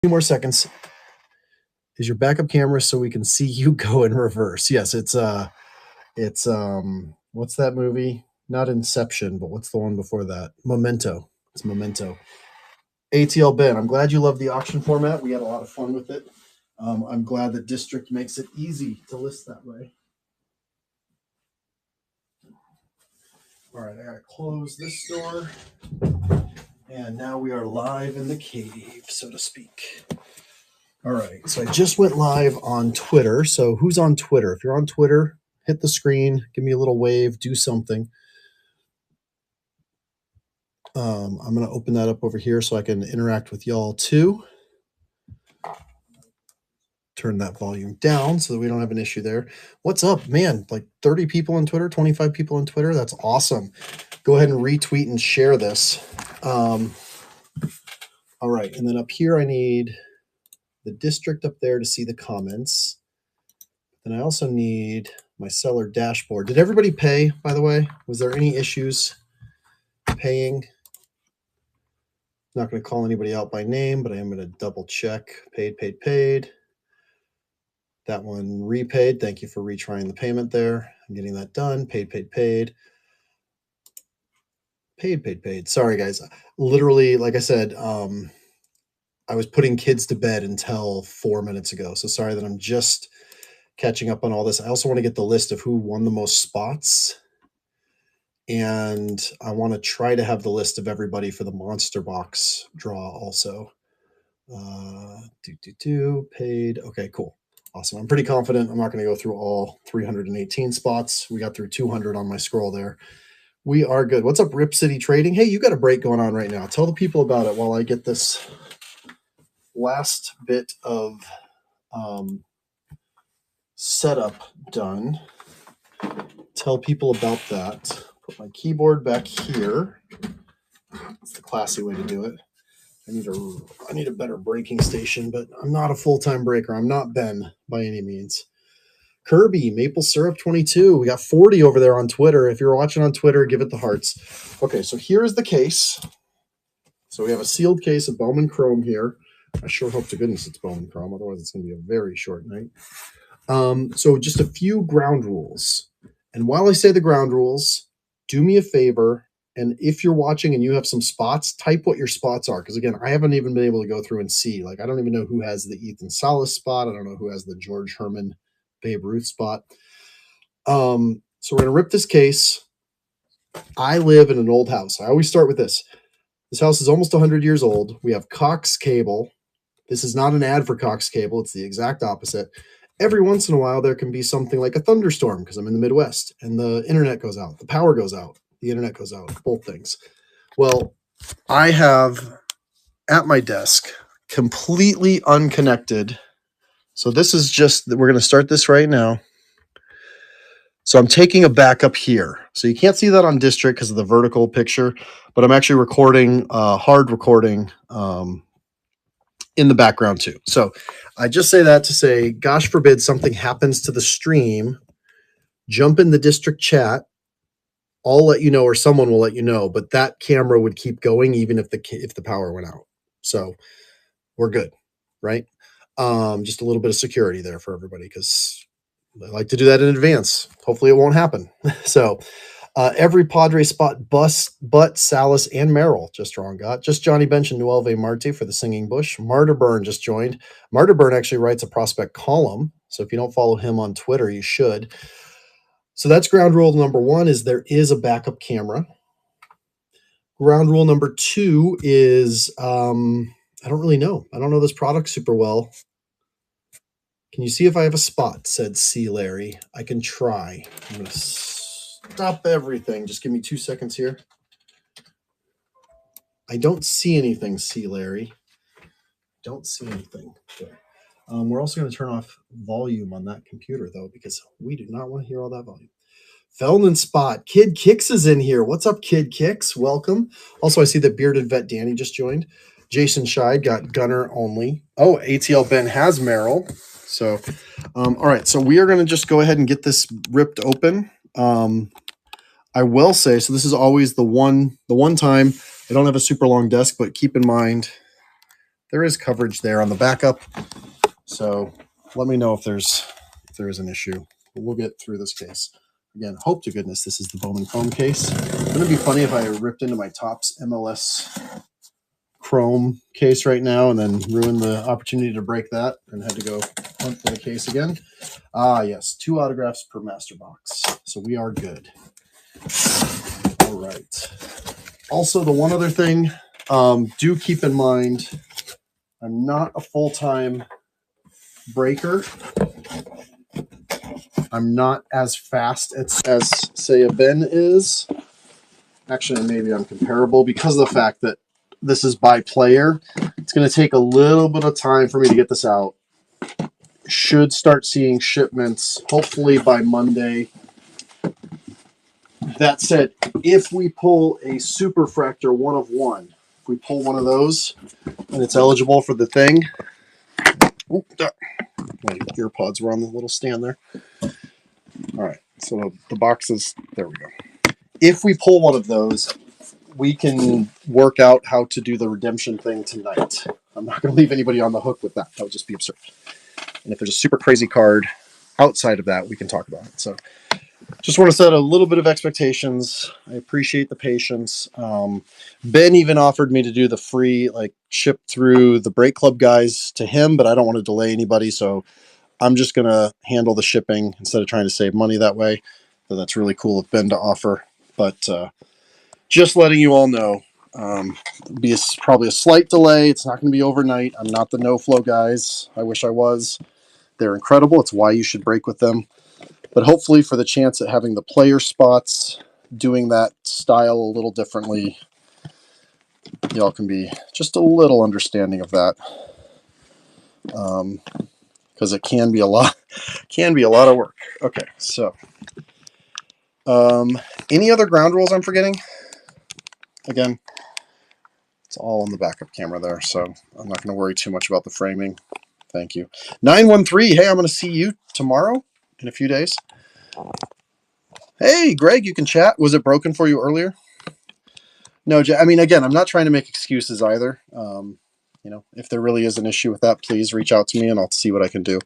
few more seconds. Is your backup camera so we can see you go in reverse? Yes, it's what's that movie? Not Inception, but what's the one before that? Memento. It's Memento. ATL Ben, I'm glad you love the auction format. We had a lot of fun with it. I'm glad that District makes it easy to list that way. All right, I gotta close this door. And now we are live in the cave, so to speak. All right, so I just went live on Twitter. So who's on Twitter? If you're on Twitter, hit the screen, give me a little wave, do something. I'm going to open that up over here so I can interact with y'all too. Turn that volume down so that we don't have an issue there. What's up, man? Like 30 people on Twitter, 25 people on Twitter. That's awesome. Go ahead and retweet and share this. All right, and then up here I need the district up there to see the comments. Then I also need my seller dashboard. Did everybody pay, by the way? Was there any issues paying? Not going to call anybody out by name, but I am going to double check. Paid. That one repaid. Thank you for retrying the payment there. I'm getting that done. Paid. Paid. Sorry, guys. Literally, like I said, I was putting kids to bed until 4 minutes ago. So sorry that I'm just catching up on all this. I also want to get the list of who won the most spots. And I want to try to have the list of everybody for the monster box draw also. Paid. Okay, cool. Awesome. I'm pretty confident. I'm not going to go through all 318 spots. We got through 200 on my scroll there. We are good. What's up, Rip City Trading? Hey, you got a break going on right now. Tell the people about it while I get this last bit of setup done. Tell people about that. Put my keyboard back here. That's the classy way to do it. I need a better breaking station, but I'm not a full-time breaker. I'm not Ben by any means. Kirby, Maple Syrup 22. We got 40 over there on Twitter. If you're watching on Twitter, give it the hearts. Okay, so here's the case. So we have a sealed case of Bowman Chrome here. I sure hope to goodness it's Bowman Chrome. Otherwise, it's going to be a very short night. So just a few ground rules. And while I say the ground rules, do me a favor. And if you're watching and you have some spots, type what your spots are. Because again, I haven't even been able to go through and see. Like, I don't even know who has the Ethan Salas spot. I don't know who has the George Herman Babe Ruth spot. So we're going to rip this case. I live in an old house. I always start with this. This house is almost 100 years old. We have Cox Cable. This is not an ad for Cox Cable. It's the exact opposite. Every once in a while, there can be something like a thunderstorm because I'm in the Midwest and the internet goes out. The power goes out. The internet goes out. Both things. Well, I have at my desk completely unconnected. So this is just, we're going to start this right now. So I'm taking a backup here. So you can't see that on District because of the vertical picture, but I'm actually recording, hard recording in the background too. So I just say that to say, gosh forbid something happens to the stream, jump in the District chat. I'll let you know, or someone will let you know, but that camera would keep going even if the power went out. So we're good, right? Just a little bit of security there for everybody because I like to do that in advance. Hopefully it won't happen. So every Padre spot but Salas and Merrill just wrong got. Just Johnny Bench and Nuelve Marte for the Singing Bush. Marta Byrne just joined. Marta Byrne actually writes a prospect column. So if you don't follow him on Twitter, you should. So that's ground rule number one, is there is a backup camera. Ground rule number two is I don't really know. I don't know this product super well. Can you see if I have a spot? Said C. Larry. I can try. I'm going to stop everything. Just give me 2 seconds here. I don't see anything, C. Larry. Don't see anything. Okay. We're also going to turn off volume on that computer, though, because we do not want to hear all that volume. Feldman spot. Kid Kicks is in here. What's up, Kid Kicks? Welcome. Also, I see that Bearded Vet Danny just joined. Jason Scheid got Gunner only. Oh, ATL Ben has Merrill. So, all right. So we are going to just go ahead and get this ripped open. I will say, so this is always the one time. I don't have a super long desk, but keep in mind there is coverage there on the backup. So let me know if there is an issue. But we'll get through this case. Again, hope to goodness this is the Bowman Chrome case. Wouldn't it be funny if I ripped into my Topps MLS Chrome case right now and then ruined the opportunity to break that and had to go hunt for the case again? Ah, yes, 2 autographs per master box. So we are good. All right. Also, the one other thing, do keep in mind, I'm not a full-time breaker. I'm not as fast as say, a Ben is. Actually, maybe I'm comparable because of the fact that this is by player. It's going to take a little bit of time for me to get this out. Should start seeing shipments hopefully by Monday. That said, if we pull a Superfractor 1 of 1, if we pull one of those and it's eligible for the thing. Oh, my ear pods were on the little stand there. All right, so the boxes, there we go. If we pull one of those, we can work out how to do the redemption thing tonight. I'm not going to leave anybody on the hook with that. That would just be absurd. And if there's a super crazy card outside of that, we can talk about it. So just want to set a little bit of expectations. I appreciate the patience. Ben even offered me to do the free, like, ship through the Break Club guys to him, but I don't want to delay anybody. So I'm just going to handle the shipping instead of trying to save money that way. So that's really cool of Ben to offer. But just letting you all know, be probably a slight delay. It's not going to be overnight. I'm not the no-flow guys. I wish I was. They're incredible. It's why you should break with them. But hopefully for the chance at having the player spots, doing that style a little differently, y'all can be just a little understanding of that. Because it can be a lot of work. Okay, so any other ground rules I'm forgetting? Again, it's all on the backup camera there, so I'm not going to worry too much about the framing. Thank you. 913, hey, I'm going to see you tomorrow in a few days. Hey, Greg, you can chat. Was it broken for you earlier? No, I mean, again, I'm not trying to make excuses either. If there really is an issue with that, please reach out to me and I'll see what I can do.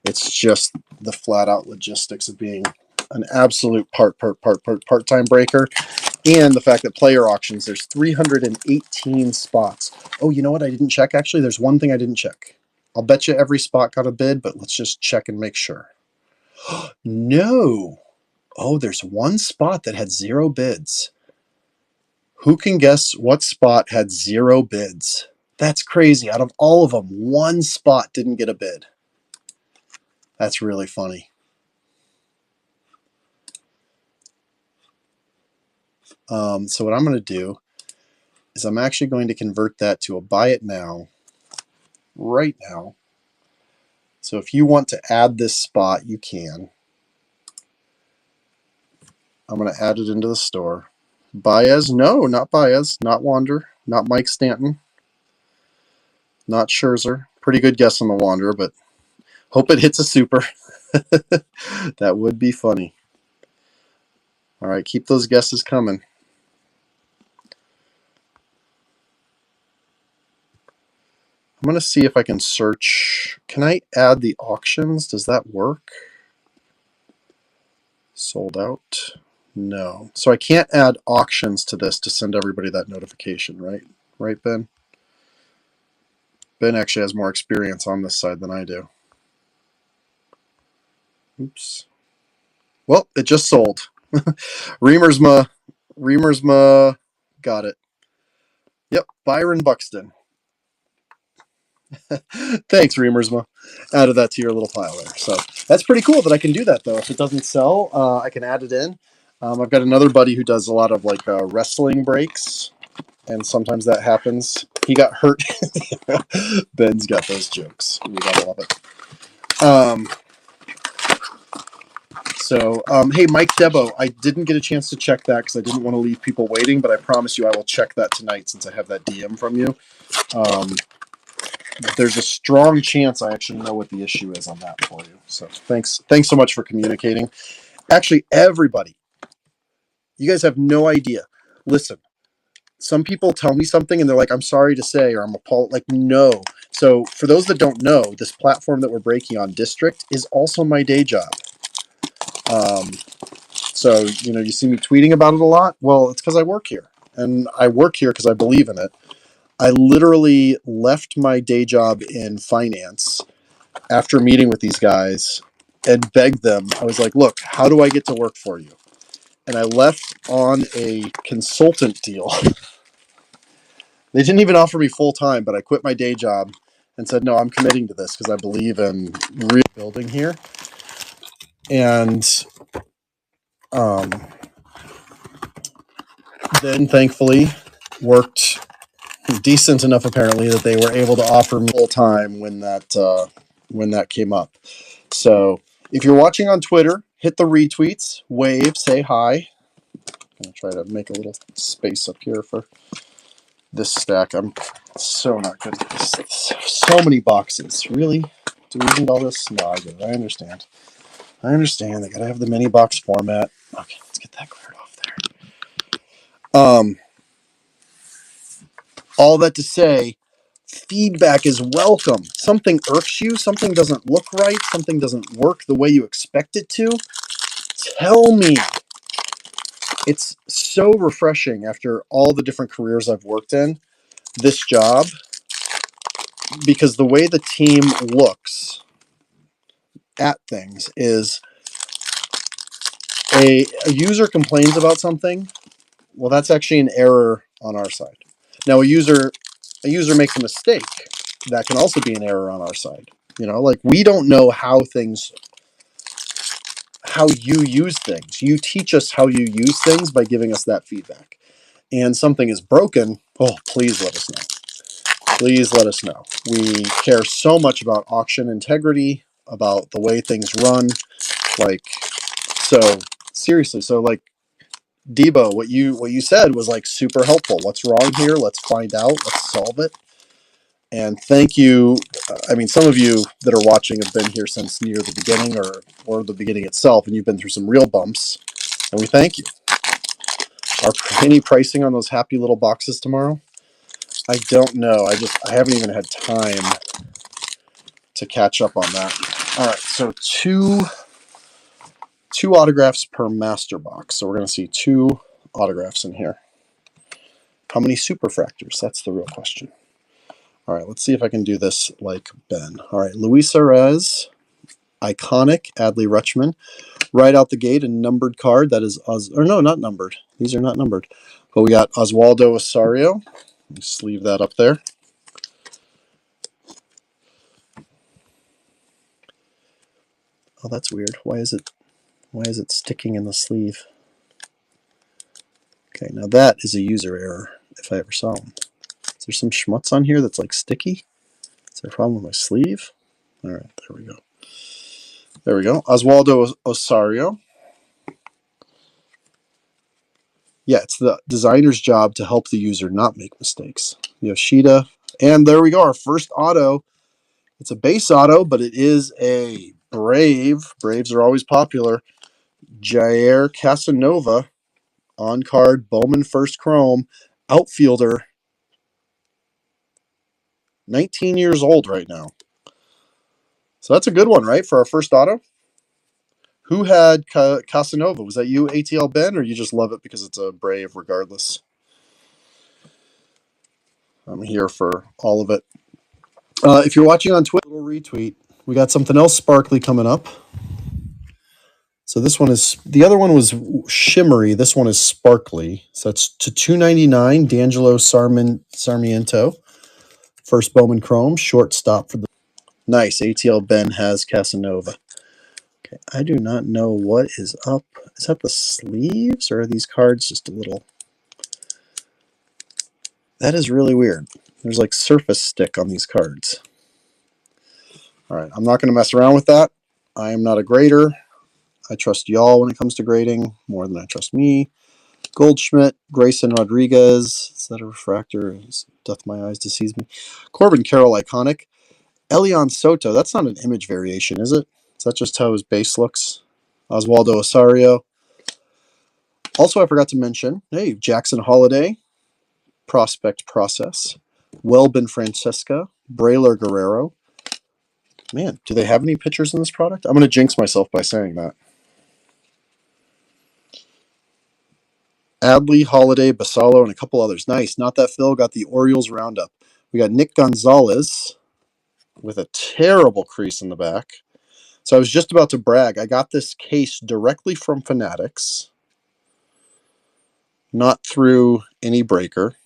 It's just the flat out logistics of being an absolute part-time breaker, and the fact that player auctions, there's 318 spots. Oh, you know what? I didn't check. Actually, there's one thing I didn't check. I'll bet you every spot got a bid, but let's just check and make sure. No. Oh, there's one spot that had 0 bids. Who can guess what spot had 0 bids? That's crazy. Out of all of them, one spot didn't get a bid. That's really funny. So what I'm going to do is I'm actually going to convert that to a buy it now, right now. So if you want to add this spot, you can. I'm going to add it into the store. Baez? No, not Baez. Not Wander. Not Mike Stanton. Not Scherzer. Pretty good guess on the Wander, but hope it hits a super. That would be funny. All right, keep those guesses coming. I'm going to see if I can search. Can I add the auctions? Does that work? Sold out? No. So I can't add auctions to this to send everybody that notification, right? Right, Ben? Ben actually has more experience on this side than I do. Oops. Well, it just sold. Reamersma got it. Yep, Byron Buxton. Thanks, Reamersma. Added that to your little pile there. So that's pretty cool that I can do that, though. If it doesn't sell, I can add it in. I've got another buddy who does a lot of like wrestling breaks, and sometimes that happens. He got hurt. Ben's got those jokes. We gotta love it. Hey, Mike Debo, I didn't get a chance to check that because I didn't want to leave people waiting, but I promise you I will check that tonight since I have that DM from you. There's a strong chance I actually know what the issue is on that for you. So thanks so much for communicating. Actually, everybody, you guys have no idea. Listen, some people tell me something and they're like, I'm sorry to say, or I'm appalled. Like, no. So for those that don't know, this platform that we're breaking on, District, is also my day job. So, you see me tweeting about it a lot. Well, it's because I work here. And I work here because I believe in it. I literally left my day job in finance after meeting with these guys and begged them. I was like, look, how do I get to work for you? And I left on a consultant deal. They didn't even offer me full time, but I quit my day job and said, no, I'm committing to this because I believe in rebuilding here. And then thankfully worked decent enough, apparently, that they were able to offer me full time when that came up. So if you're watching on Twitter, hit the retweets, wave, say hi. I'm going to try to make a little space up here for this stack. I'm so not good at this. So many boxes. Really? Do we need all this? No, I get it. I understand. They gotta have the mini box format. Okay, let's get that cleared off there. All that to say, feedback is welcome. Something irks you, something doesn't look right, something doesn't work the way you expect it to. Tell me. It's so refreshing after all the different careers I've worked in, this job, because the way the team looks at things is a user complains about something. Well, that's actually an error on our side. Now, a user makes a mistake. That can also be an error on our side. Like, we don't know how you use things. You teach us how you use things by giving us that feedback. And something is broken, oh, please let us know. Please let us know. We care so much about auction integrity, about the way things run. So seriously, like, Debo, what you said was like super helpful. What's wrong here? Let's find out. Let's solve it. And thank you. I mean, some of you that are watching have been here since near the beginning or the beginning itself, and you've been through some real bumps, and we thank you. Are any pricing on those happy little boxes tomorrow? I don't know. I haven't even had time to catch up on that. All right, so two autographs per master box. So we're going to see 2 autographs in here. How many superfractors? That's the real question. All right, let's see if I can do this like Ben. All right, Luis Arez, iconic, Adley Rutschman. Right out the gate, a numbered card. That is, not numbered. These are not numbered. But we got Oswaldo Osorio. Just leave that up there. Oh, that's weird. Why is it sticking in the sleeve? Okay, now that is a user error, if I ever saw one. Is there some schmutz on here that's like sticky? Is there a problem with my sleeve? All right, there we go. There we go. Oswaldo Osorio. Yeah, it's the designer's job to help the user not make mistakes. Yoshida. And there we go, our first auto. It's a base auto, but it is a Brave. Braves are always popular. Jair Casanova, on card, Bowman first chrome, outfielder, 19 years old right now. So that's a good one, right, for our first auto? Who had Casanova? Was that you, ATL Ben, or you just love it because it's a Brave regardless? I'm here for all of it. If you're watching on Twitter, little retweet. We got something else sparkly coming up. So this one is, the other one was shimmery. This one is sparkly. So that's to $2.99. D'Angelo Sarmiento, first Bowman chrome, shortstop for the. Nice. ATL Ben has Casanova. Okay, I do not know what is up. Is that the sleeves, or are these cards just a little? That is really weird. There's like surface stick on these cards. All right, I'm not going to mess around with that. I am not a grader. I trust y'all when it comes to grading more than I trust me. Goldschmidt, Grayson Rodriguez. Is that a refractor? Doth my eyes deceive me? Corbin Carroll, iconic. Elian Soto. That's not an image variation, is it? Is that just how his base looks? Oswaldo Osorio. Also, I forgot to mention, hey, Jackson Holiday. prospect process. Welben Francesca, Brailer Guerrero. Man, do they have any pitchers in this product? I'm going to jinx myself by saying that. Adley, Holiday, Basallo, and a couple others. Nice. Not that Phil got the Orioles roundup. We got Nick Gonzalez with a terrible crease in the back. So I was just about to brag. I got this case directly from Fanatics, not through any breaker.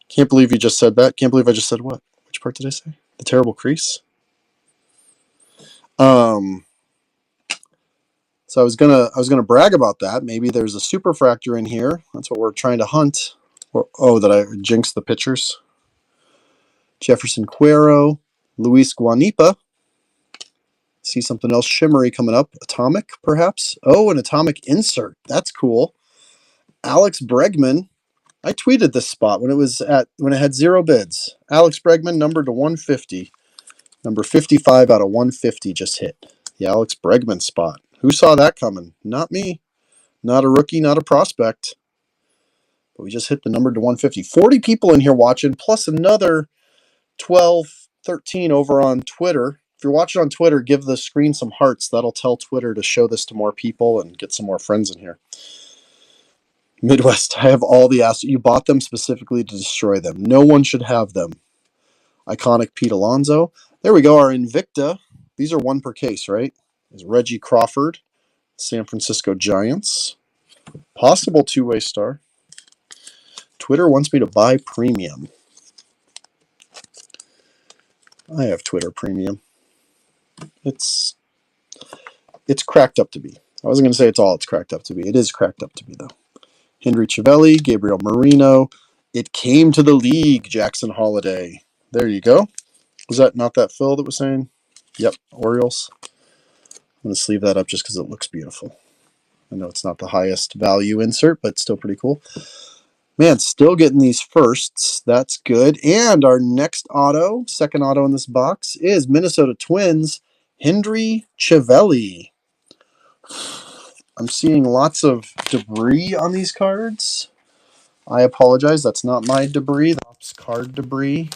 Can't believe you just said that. Can't believe I just said what? Which part did I say? The terrible crease? So I was gonna brag about that. Maybe there's a superfractor in here. That's what we're trying to hunt. Or, oh, that I jinxed the pitchers. Jefferson Cuero, Luis Guanipa. See something else shimmery coming up. Atomic, perhaps. Oh, an atomic insert. That's cool. Alex Bregman. I tweeted this spot when it had 0 bids. Alex Bregman, numbered to 150. Number 55 out of 150 just hit. The Alex Bregman spot. Who saw that coming? Not me. Not a rookie, not a prospect. But we just hit the number to 150. 40 people in here watching, plus another 12, 13 over on Twitter. If you're watching on Twitter, give the screen some hearts. That'll tell Twitter to show this to more people and get some more friends in here. Midwest, I have all the assets. You bought them specifically to destroy them. No one should have them. Iconic Pete Alonso. There we go, our Invicta. These are 1 per case, right? Is Reggie Crawford, San Francisco Giants. Possible 2-way star. Twitter wants me to buy premium. I have Twitter premium. It's cracked up to be. I wasn't going to say it's all it's cracked up to be. It is cracked up to be, though. Henry Chiavelli, Gabriel Marino. It came to the league, Jackson Holiday. There you go. Was that not that Phil that was saying? Yep, Orioles. I'm going to sleeve that up just because it looks beautiful. I know it's not the highest value insert, but still pretty cool. Man, still getting these firsts. That's good. And our next auto, second auto in this box, is Minnesota Twins, Henry Chiavelli. I'm seeing lots of debris on these cards. I apologize. That's not my debris. That's card debris.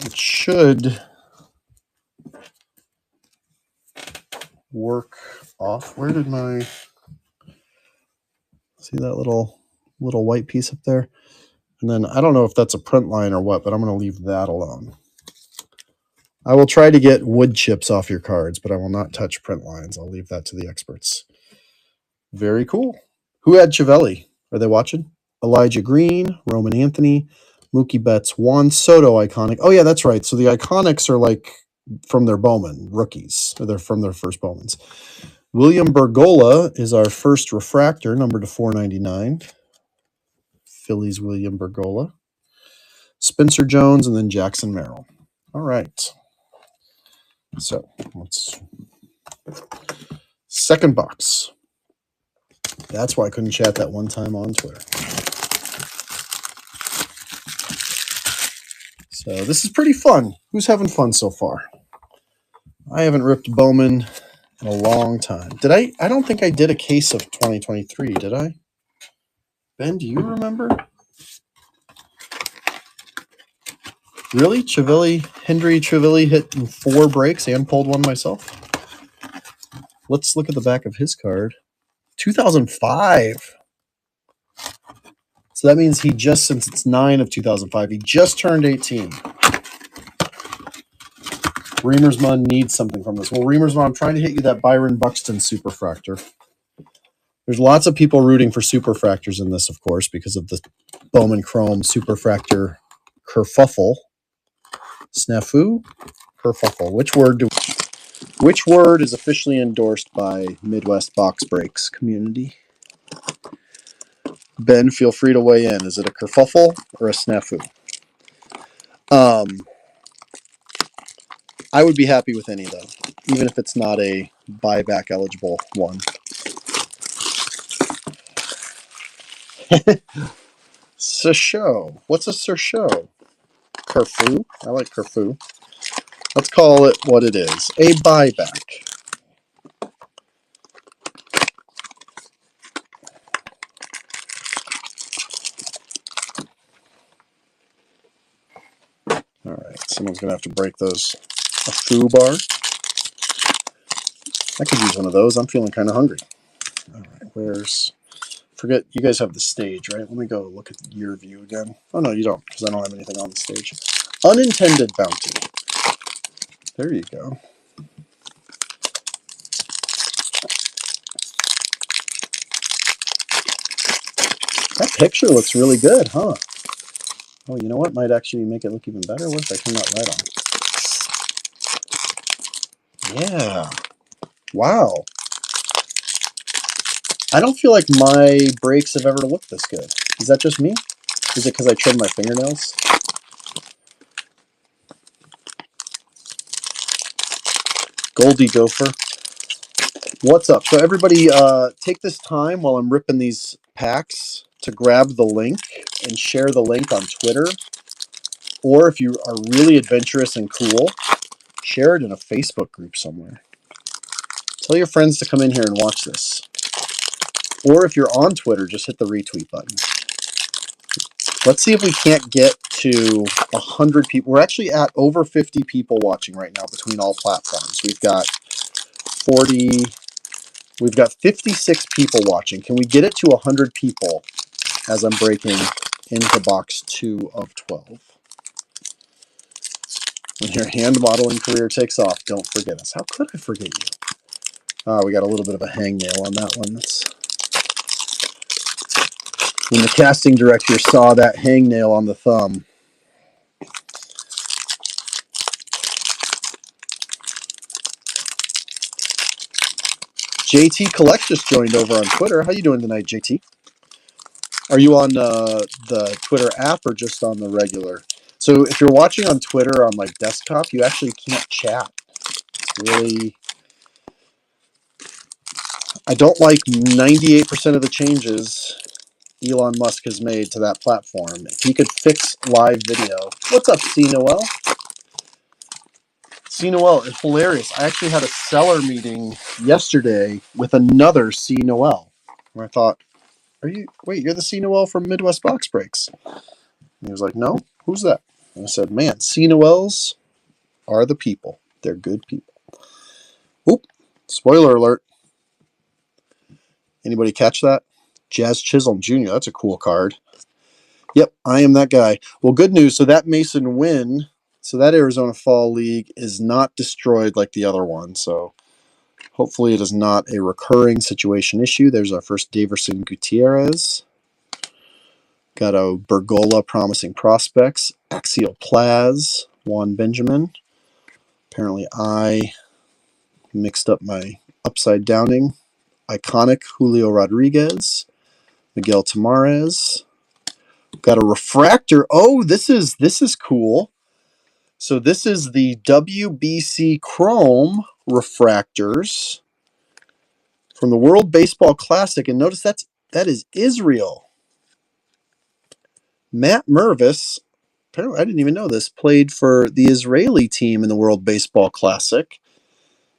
It should work off. Where did my... See that little white piece up there? And then I don't know if that's a print line or what, but I'm going to leave that alone. I will try to get wood chips off your cards, but I will not touch print lines. I'll leave that to the experts. Very cool. Who had Chiavelli? Are they watching? Elijah Green, Roman Anthony, Mookie Betts, Juan Soto iconic. Oh, yeah, that's right. So the iconics are like from their Bowman rookies. They're from their first Bowmans. William Bergolla is our first refractor, number to 499. Phillies William Bergolla. Spencer Jones, and then Jackson Merrill. All right. So let's... Second box. That's why I couldn't chat that one time on Twitter. So this is pretty fun. Who's having fun so far? I haven't ripped Bowman in a long time. Did I? I don't think I did a case of 2023, did I? Ben, do you remember? Really? Henry Chiavelli hit in 4 breaks and pulled one myself? Let's look at the back of his card. 2005. So that means he just, since it's 9 of 2005, he just turned 18. Reamersman needs something from this. Well, Reamersman, I'm trying to hit you that Byron Buxton Superfractor. There's lots of people rooting for Superfractors in this, of course, because of the Bowman Chrome Superfractor kerfuffle. Snafu? Kerfuffle. Which word is officially endorsed by Midwest Box Breaks community? Ben, feel free to weigh in. Is it a kerfuffle or a snafu? I would be happy with any, though, even if it's not a buyback eligible one. Sisho. What's a Sisho? Kerfu. I like Kerfu. Let's call it what it is. A buyback. Someone's going to have to break those. A foo bar. I could use one of those. I'm feeling kind of hungry. All right, forget, you guys have the stage, right? Let me go look at your view again. Oh, no, you don't, because I don't have anything on the stage. Unintended bounty. There you go. That picture looks really good, huh? Oh, you know what? Might actually make it look even better. What if I turn that light on? Yeah. Wow. I don't feel like my breaks have ever looked this good. Is that just me? Is it because I trimmed my fingernails? Goldie Gopher. What's up? So everybody take this time while I'm ripping these packs to grab the link and share the link on Twitter. Or if you are really adventurous and cool, share it in a Facebook group somewhere. Tell your friends to come in here and watch this. Or if you're on Twitter, just hit the retweet button. Let's see if we can't get to 100 people. We're actually at over 50 people watching right now between all platforms. We've got 56 people watching. Can we get it to 100 people as I'm breaking into box 2 of 12? When your hand modeling career takes off, don't forget us. How could I forget you? We got a little bit of a hangnail on that one. When the casting director saw that hangnail on the thumb. JT Collect just joined over on Twitter. How you doing tonight, JT? Are you on the Twitter app or just on the regular? So if you're watching on Twitter on like desktop, you actually can't chat. It's really, I don't like 98% of the changes Elon Musk has made to that platform. If he could fix live video. What's up, C. Noel? C. Noel is hilarious. I actually had a seller meeting yesterday with another C. Noel, where I thought, you're the C. Noel from Midwest Box Breaks. And he was like, no, who's that? And I said, man, C. Noels are the people. They're good people. Oop, spoiler alert. Anybody catch that? Jazz Chisholm Jr., that's a cool card. Yep, I am that guy. Well, good news. So that Mason win, so that Arizona Fall League is not destroyed like the other one. So hopefully it is not a recurring situation issue. There's our first Daverson Gutierrez. Got a Bergola Promising Prospects. Axial Plaz, Juan Benjamin. Apparently I mixed up my upside downing. Iconic Julio Rodriguez. Miguel Tamares. Got a refractor. Oh, this is cool. So this is the WBC Chrome refractors from the World Baseball Classic. And notice that is Israel. Matt Mervis, apparently I didn't even know this, played for the Israeli team in the World Baseball Classic.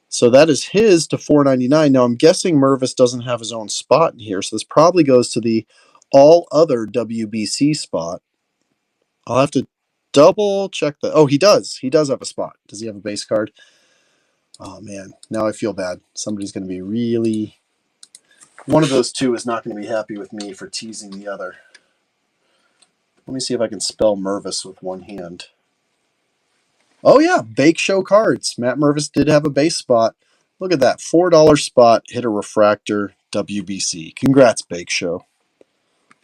So that is his to $4.99. Now I'm guessing Mervis doesn't have his own spot in here. So this probably goes to the all other WBC spot. I'll have to double check that. Oh, he does. He does have a spot. Does he have a base card? Oh, man. Now I feel bad. Somebody's going to be really... One of those two is not going to be happy with me for teasing the other. Let me see if I can spell Mervis with one hand. Oh, yeah. Bake Show cards. Matt Mervis did have a base spot. Look at that. $4 spot. Hit a refractor. WBC. Congrats, Bake Show.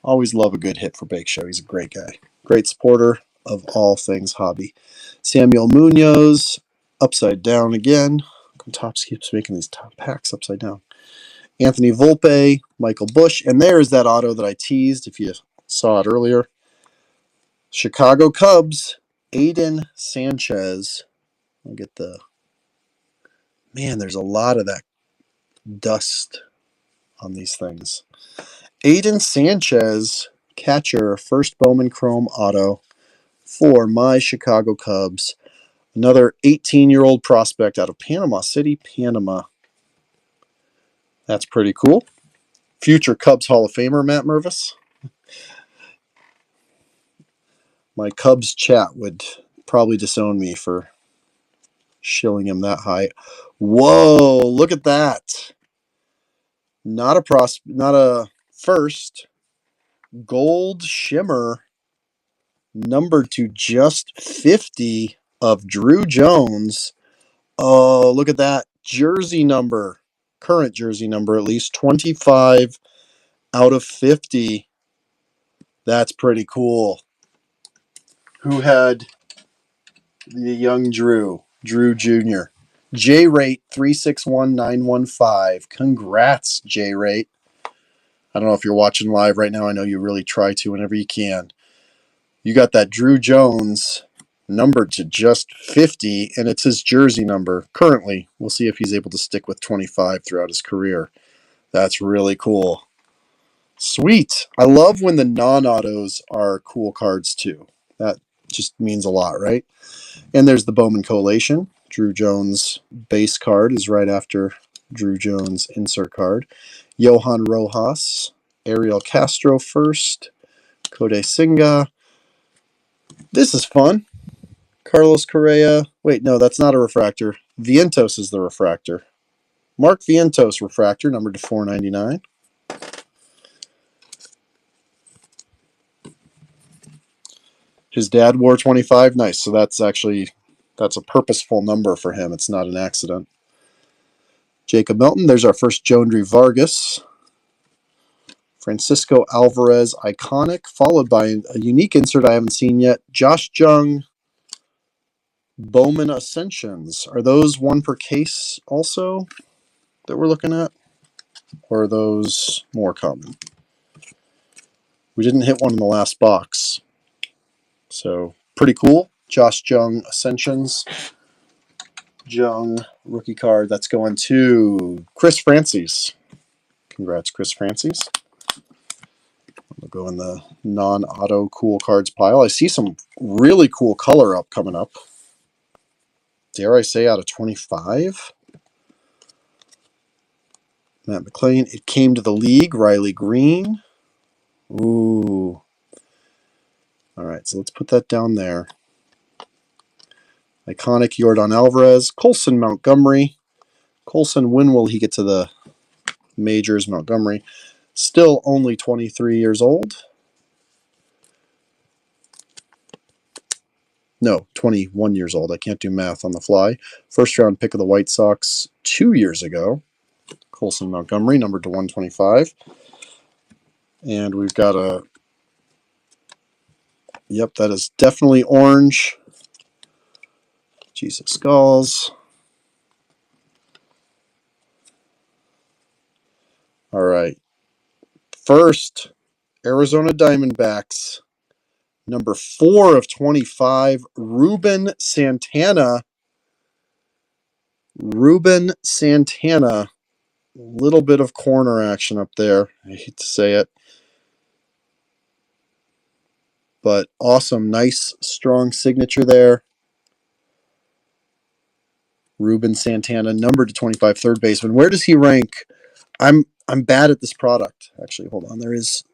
Always love a good hit for Bake Show. He's a great guy. Great supporter of all things hobby. Samuel Munoz, upside down again. Topps keeps making these top packs upside down. Anthony Volpe, Michael Bush, and there's that auto that I teased if you saw it earlier. Chicago Cubs, Aiden Sanchez. I'll get the... Man, there's a lot of that dust on these things. Aiden Sanchez, catcher, first Bowman Chrome auto for my Chicago Cubs. Another 18-year-old prospect out of Panama City, Panama. That's pretty cool. Future Cubs Hall of Famer, Matt Mervis. My Cubs chat would Probably disown me for shilling him that high. Whoa, look at that. Not a first. Gold shimmer numbered to just 50 of Drew Jones. Oh, look at that. Jersey number. Current jersey number, at least 25 out of 50. That's pretty cool. Who had the young Drew? Drew Jr. J Rate 361915. Congrats, J Rate. I don't know if you're watching live right now. I know you really try to whenever you can. You got that Drew Jones numbered to just 50, and it's his jersey number currently. We'll see if he's able to stick with 25 throughout his career. That's really cool. Sweet. I love when the non-autos are cool cards too. That just means a lot, right? And there's the Bowman Collation. Drew Jones base card is right after Drew Jones insert card. Johan Rojas, Ariel Castro first, Kode Singa. This is fun. Carlos Correa. Wait, no, that's not a refractor. Vientos is the refractor. Mark Vientos refractor, numbered to 499. His dad wore 25. Nice. So that's a purposeful number for him. It's not an accident. Jacob Milton. There's our first Joandre Vargas. Francisco Alvarez, iconic, followed by a unique insert I haven't seen yet. Josh Jung, Bowman Ascensions. Are those one per case also that we're looking at? Or are those more common? We didn't hit one in the last box. So, pretty cool. Josh Jung Ascensions. Jung rookie card. That's going to Chris Francis. Congrats, Chris Francis. We'll go in the non-auto cool cards pile. I see some really cool color up coming up. Dare I say out of 25? Matt McLean. It came to the league. Riley Green. Ooh. All right, so let's put that down there. Iconic Yordan Alvarez. Colson Montgomery. Colson, when will he get to the majors? Montgomery. Still only 23 years old. No, 21 years old. I can't do math on the fly. First round pick of the White Sox 2 years ago. Colson Montgomery, numbered to 125. And we've got a... Yep, that is definitely orange. Jesus Skulls. All right. First, Arizona Diamondbacks. Number 4 of 25, Ruben Santana. Ruben Santana. A little bit of corner action up there. I hate to say it. But awesome. Nice, strong signature there. Ruben Santana, numbered to 25, third baseman. Where does he rank? I'm bad at this product. Actually, hold on. There is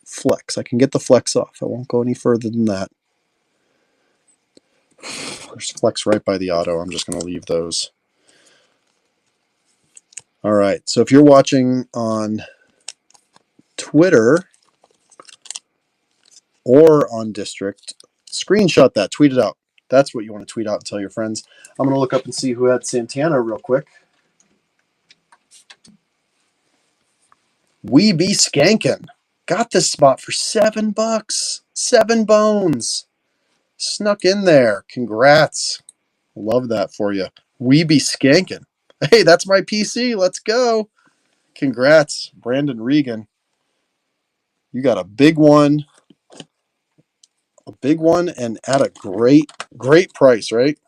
flex. I can get the flex off. I won't go any further than that. There's flex right by the auto. I'm just going to leave those. All right. So if you're watching on Twitter or on District, screenshot that. Tweet it out. That's what you want to tweet out and tell your friends. I'm going to look up and see who had Santana real quick. We Be Skankin'. Got this spot for $7. 7 bones. Snuck in there. Congrats. Love that for you. We Be Skankin'. Hey, that's my PC. Let's go. Congrats, Brandon Regan. You got a big one. A big one and at a great price, right?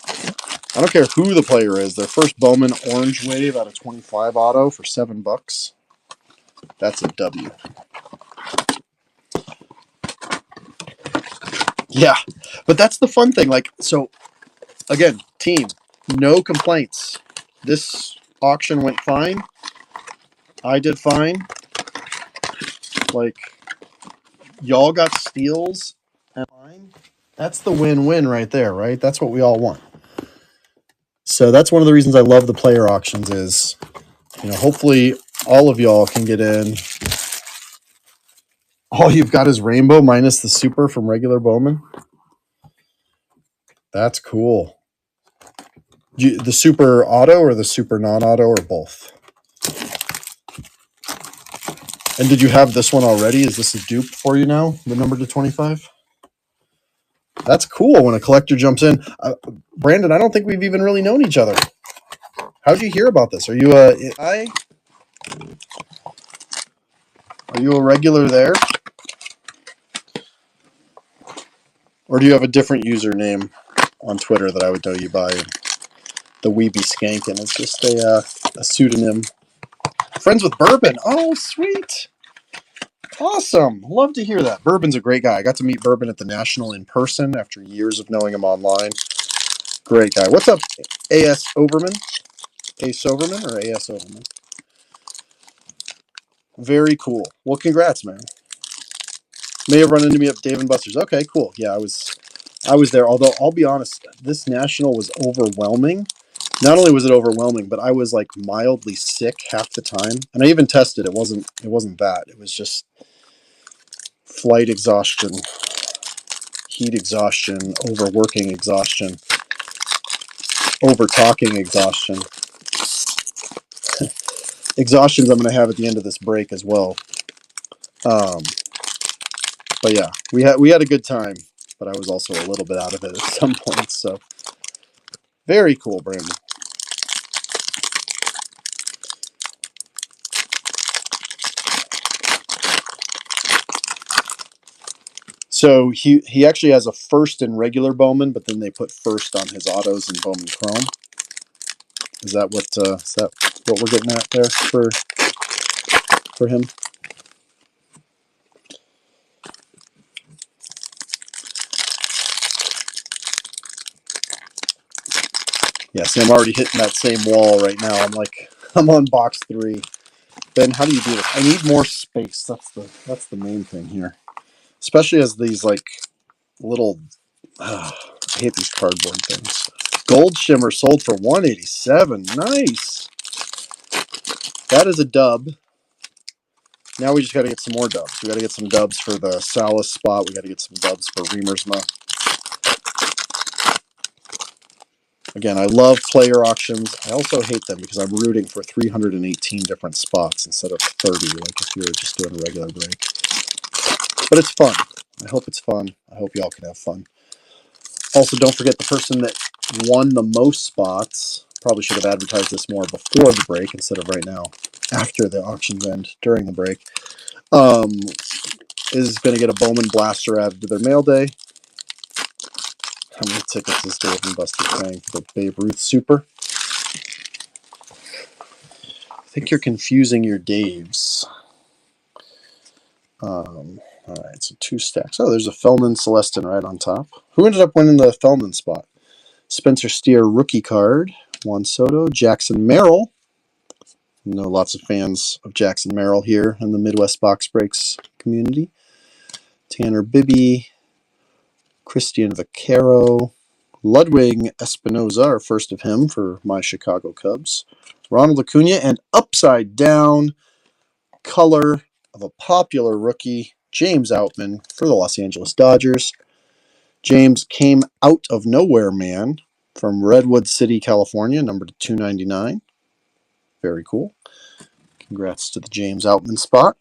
I don't care who the player is. Their first Bowman Orange Wave out of 25 auto for $7. That's a W. Yeah, but that's the fun thing. Like, so again, team, no complaints. This auction went fine. I did fine. Like, y'all got steals and mine. That's the win-win right there, right? That's what we all want. So that's one of the reasons I love the player auctions is, hopefully all of y'all can get in. All you've got is rainbow minus the super from regular Bowman. That's cool. The super auto or the super non-auto or both? And did you have this one already? Is this a dupe for you now, the number to 25? That's cool when a collector jumps in. Brandon, I don't think we've even really known each other. How'd you hear about this? Are you a regular there? Or do you have a different username on Twitter that I would know you by? The Weeby Skankin is just a pseudonym. Friends with Bourbon. Oh, sweet. Awesome. Love to hear that. Bourbon's a great guy. I got to meet Bourbon at the National in person after years of knowing him online. Great guy. What's up, A.S. Overman? Ace Overman or A.S. Overman? Very cool. Well, congrats, man. May have run into me at Dave & Buster's. Okay, cool. Yeah, I was there. Although, I'll be honest, this National was overwhelming. Not only was it overwhelming, but I was like mildly sick half the time. And I even tested. It wasn't that. It was just flight exhaustion, heat exhaustion, overworking exhaustion, over talking exhaustion. Exhaustions I'm going to have at the end of this break as well. But yeah, we had a good time, but I was also a little bit out of it at some points. So very cool, Brandon. So he actually has a first in regular Bowman, but then they put first on his autos in Bowman Chrome. Is that what we're getting at there for him? Yeah, see, I'm already hitting that same wall right now. I'm on box 3. Ben, how do you do this? I need more space. That's the main thing here. Especially as these like little I hate these cardboard things. Gold Shimmer sold for $187. Nice. That is a dub. Now we just got to get some more dubs. We got to get some dubs for the Salas spot. We got to get some dubs for Reamersma. Again, I love player auctions. I also hate them because I'm rooting for 318 different spots instead of 30, like if you were just doing a regular break. But it's fun. I hope it's fun. I hope y'all can have fun. Also, don't forget the person that won the most spots, probably should have advertised this more before the break instead of right now, after the auctions end, during the break, is going to get a Bowman Blaster added to their mail day. How many tickets is Dave & Buster's paying for the Babe Ruth Super? I think you're confusing your Daves. All right, so 2 stacks. Oh, there's a Feldman Celestin right on top. Who ended up winning the Feldman spot? Spencer Steer rookie card. Juan Soto. Jackson Merrill. I know lots of fans of Jackson Merrill here in the Midwest Box Breaks community. Tanner Bibby. Christian Vaquero. Ludwig Espinoza, our first of him for my Chicago Cubs. Ronald Acuna, and upside down color of a popular rookie, James Outman for the Los Angeles Dodgers. James came out of nowhere, man, from Redwood City, California, number 299. Very cool. Congrats to the James Outman spot.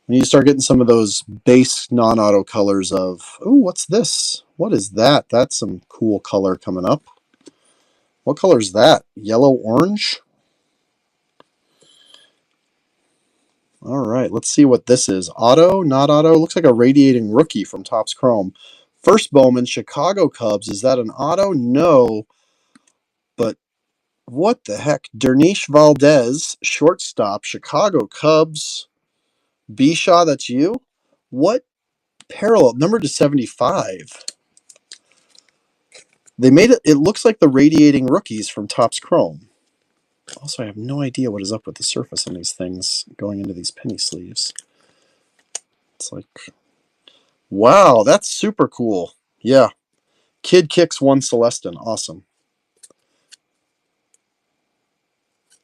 We need to start getting some of those base non-auto colors of, oh, what's this? What is that? That's some cool color coming up. What color is that? Yellow orange? All right, let's see what this is. Auto, not auto. Looks like a radiating rookie from Topps Chrome. First Bowman, Chicago Cubs. Is that an auto? No. But what the heck? Dernish Valdez, shortstop, Chicago Cubs. Bishaw, that's you? What parallel? Number to 75. They made it. It looks like the radiating rookies from Topps Chrome. Also, I have no idea what is up with the surface on these things going into these penny sleeves. It's like, wow, that's super cool. Yeah. Kid kicks one Celestin. Awesome.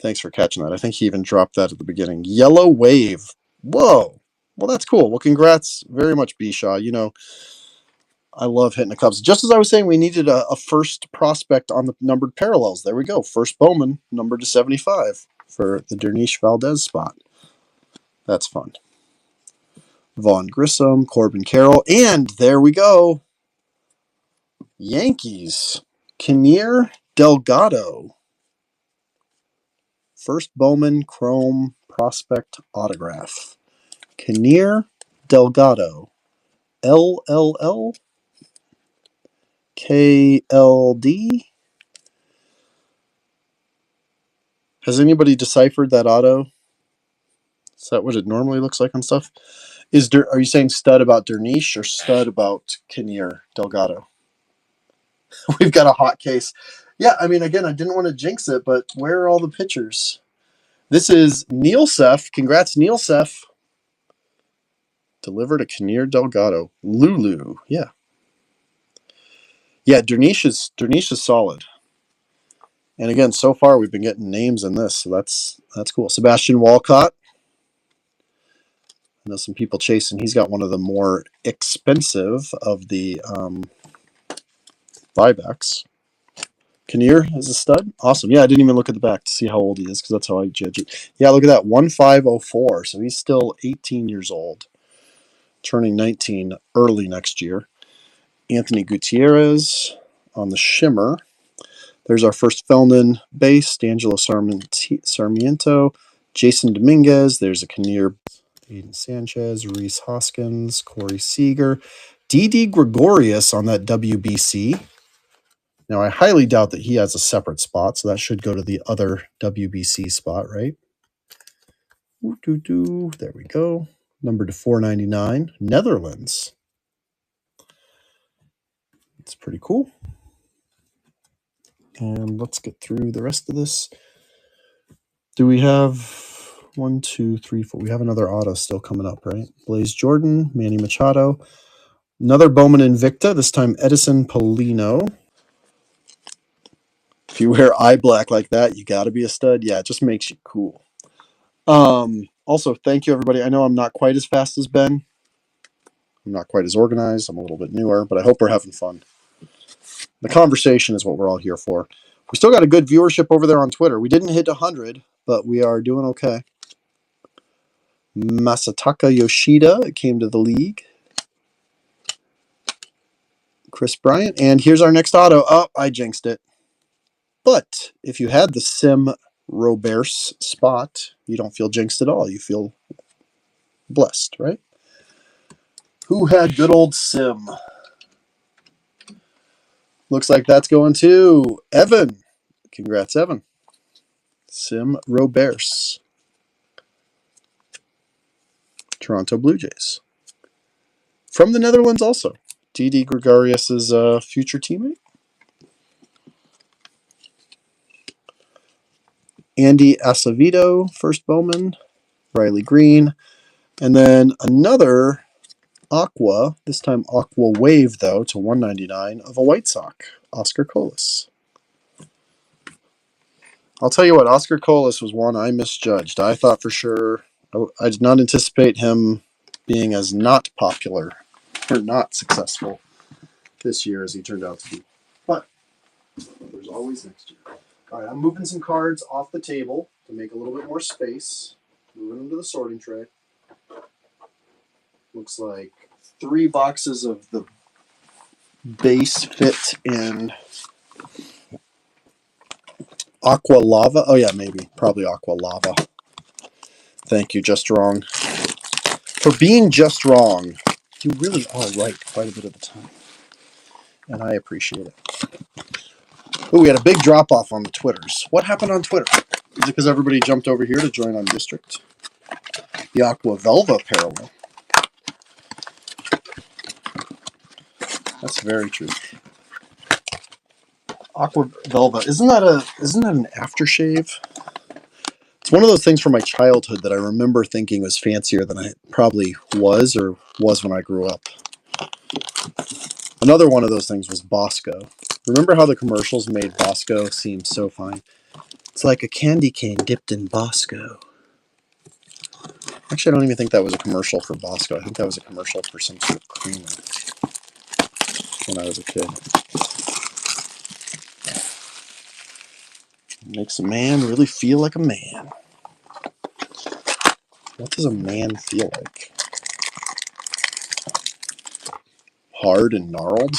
Thanks for catching that. I think he even dropped that at the beginning. Yellow Wave. Whoa. Well, that's cool. Well, congrats very much, B-Shaw. You know, I love hitting the Cubs. Just as I was saying, we needed a first prospect on the numbered parallels. There we go. First Bowman, numbered to 75 for the Dernish Valdez spot. That's fun. Vaughn Grissom, Corbin Carroll, and there we go. Yankees. Kinnear Delgado. First Bowman Chrome Prospect Autograph. Kinnear Delgado. LLL KLD. Has anybody deciphered that auto? Is that what it normally looks like on stuff? Are you saying stud about Dernish or stud about Kinnear Delgado? We've got a hot case. Yeah, I mean, again, I didn't want to jinx it, but where are all the pictures? This is Neilsef. Congrats, Neilsef. Delivered a Kinnear Delgado. Lulu. Yeah. Yeah, Dernish is solid. And again, so far we've been getting names in this, so that's cool. Sebastian Walcott. I know some people chasing. He's got one of the more expensive of the buybacks. Kinnear is a stud. Awesome. Yeah, I didn't even look at the back to see how old he is because that's how I judge it. Yeah, look at that. 1504. So he's still 18 years old, turning 19 early next year. Anthony Gutierrez on the shimmer. There's our first Feldman base, D'Angelo Sarmiento, Jason Dominguez. There's a Kinnear. Aiden Sanchez, Reese Hoskins, Corey Seager, D.D. Gregorius on that WBC. Now, I highly doubt that he has a separate spot, so that should go to the other WBC spot, right? There we go. Number to 499, Netherlands. It's pretty cool. And let's get through the rest of this. Do we have 1, 2, 3, 4? We have another auto still coming up, right? Blaze Jordan, Manny Machado. Another Bowman Invicta, this time Edison Polino. If you wear eye black like that, you got to be a stud. Yeah, it just makes you cool. Also, thank you, everybody. I know I'm not quite as fast as Ben. I'm not quite as organized. I'm a little bit newer, but I hope we're having fun. The conversation is what we're all here for. We still got a good viewership over there on Twitter. We didn't hit 100, but we are doing okay. Masataka Yoshida came to the league. Chris Bryant. And here's our next auto. Oh, I jinxed it. But if you had the Sim Roberts spot, you don't feel jinxed at all. You feel blessed, right? Who had good old Sim? Looks like that's going to Evan. Congrats, Evan. Sim Roberts. Toronto Blue Jays. From the Netherlands also. D.D. Gregorius' future teammate. Andy Acevedo, first Bowman. Riley Green. And then another Aqua, this time Aqua Wave, though, to 199 of a White Sox, Oscar Colas. I'll tell you what, Oscar Colas was one I misjudged. I thought for sure, I did not anticipate him being as not popular or not successful this year as he turned out to be. But there's always next year. All right, I'm moving some cards off the table to make a little bit more space. Moving them to the sorting tray. Looks like 3 boxes of the base fit in Aqua Lava. Oh, yeah, maybe. Probably Aqua Lava. Thank you, Just Wrong. For being just wrong, you really are right quite a bit of the time. And I appreciate it. Oh, we had a big drop-off on the Twitters. What happened on Twitter? Is it because everybody jumped over here to join on District? The Aqua Velva parallel. That's very true. Aqua Velva. Isn't that an aftershave? It's one of those things from my childhood that I remember thinking was fancier than I probably was when I grew up. Another one of those things was Bosco. Remember how the commercials made Bosco seem so fine? It's like a candy cane dipped in Bosco. Actually, I don't even think that was a commercial for Bosco. I think that was a commercial for some sort of creamer when I was a kid. Makes a man really feel like a man. What does a man feel like? Hard and gnarled?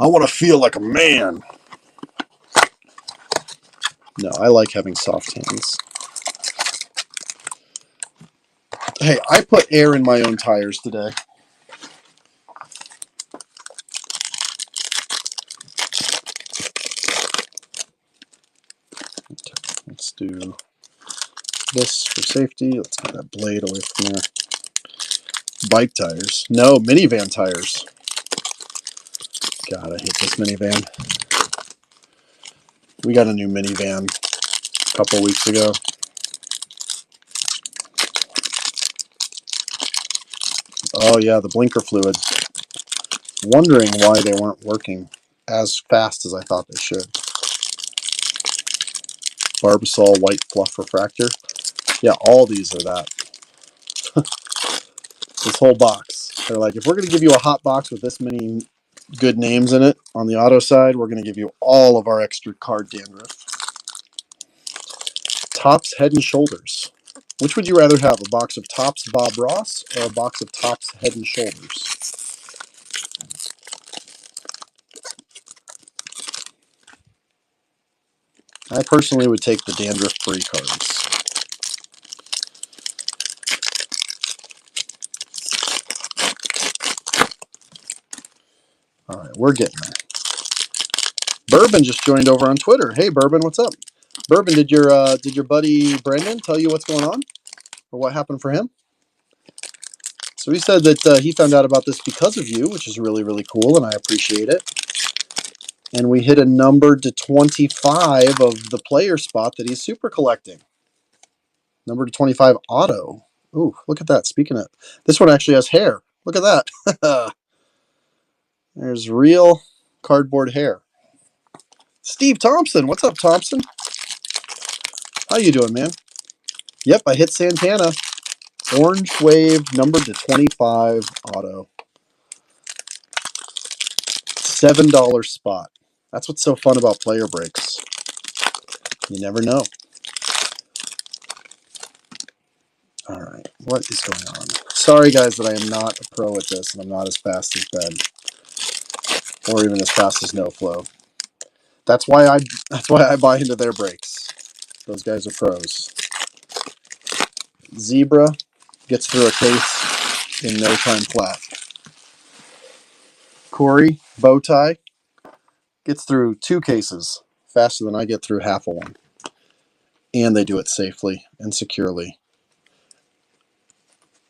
I want to feel like a man. No, I like having soft hands. Hey, I put air in my own tires today. Okay, let's do this for safety. Let's get that blade away from there. Bike tires. No, minivan tires. God, I hate this minivan. We got a new minivan a couple weeks ago. Oh yeah, the blinker fluid. Wondering why they weren't working as fast as I thought they should. Barbasol white fluff refractor. Yeah, all these are that. This whole box. They're like, if we're going to give you a hot box with this many good names in it on the auto side, we're going to give you all of our extra card dandruff. Topps Head and Shoulders. Which would you rather have, a box of Topps Bob Ross or a box of Topps Head and Shoulders? I personally would take the dandruff-free cards. All right, we're getting there. Bourbon just joined over on Twitter. Hey, Bourbon, what's up? Bourbon, did your buddy Brendan tell you what's going on or what happened for him? So he said that he found out about this because of you, which is really, really cool, and I appreciate it. And we hit a number to 25 of the player spot that he's super collecting. Number to 25 auto. Ooh, look at that. Speaking of, this one actually has hair. Look at that. There's real cardboard hair. Steve Thompson. What's up, Thompson? How you doing, man? Yep, I hit Santana. Orange Wave, number to 25 auto. $7 spot. That's what's so fun about player breaks. You never know. All right, what is going on? Sorry, guys, that I am not a pro at this, and I'm not as fast as Ben, or even as fast as No Flow. That's why I buy into their breaks. Those guys are pros. Zebra gets through a case in no time flat. Corey Bowtie gets through 2 cases faster than I get through half of one, and they do it safely and securely.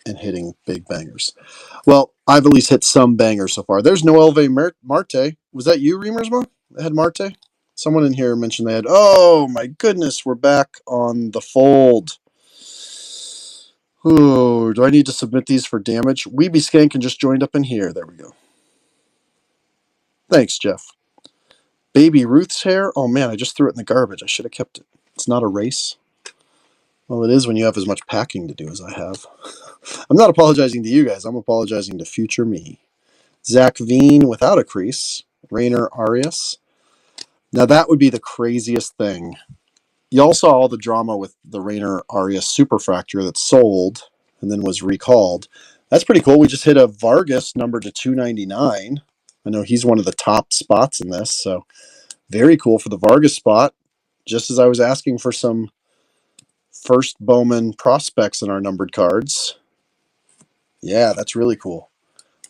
And hitting big bangers. Well, I've at least hit some bangers so far. There's Noel V. Marte. Was that you, Reamersma, that had Marte? Someone in here mentioned they had. Oh, my goodness. We're back on the fold. Oh, do I need to submit these for damage? Weeby Skankin just joined up in here. There we go. Thanks, Jeff. Baby Ruth's hair. Oh, man, I just threw it in the garbage. I should have kept it. It's not a race. Well, it is when you have as much packing to do as I have. I'm not apologizing to you guys. I'm apologizing to future me. Zach Veen without a crease. Rainer Arias. Now that would be the craziest thing. Y'all saw all the drama with the Rainer Arias Superfractor that sold and then was recalled. That's pretty cool. We just hit a Vargas number to 299. I know he's one of the top spots in this, so very cool for the Vargas spot. Just as I was asking for some first Bowman prospects in our numbered cards. Yeah, that's really cool.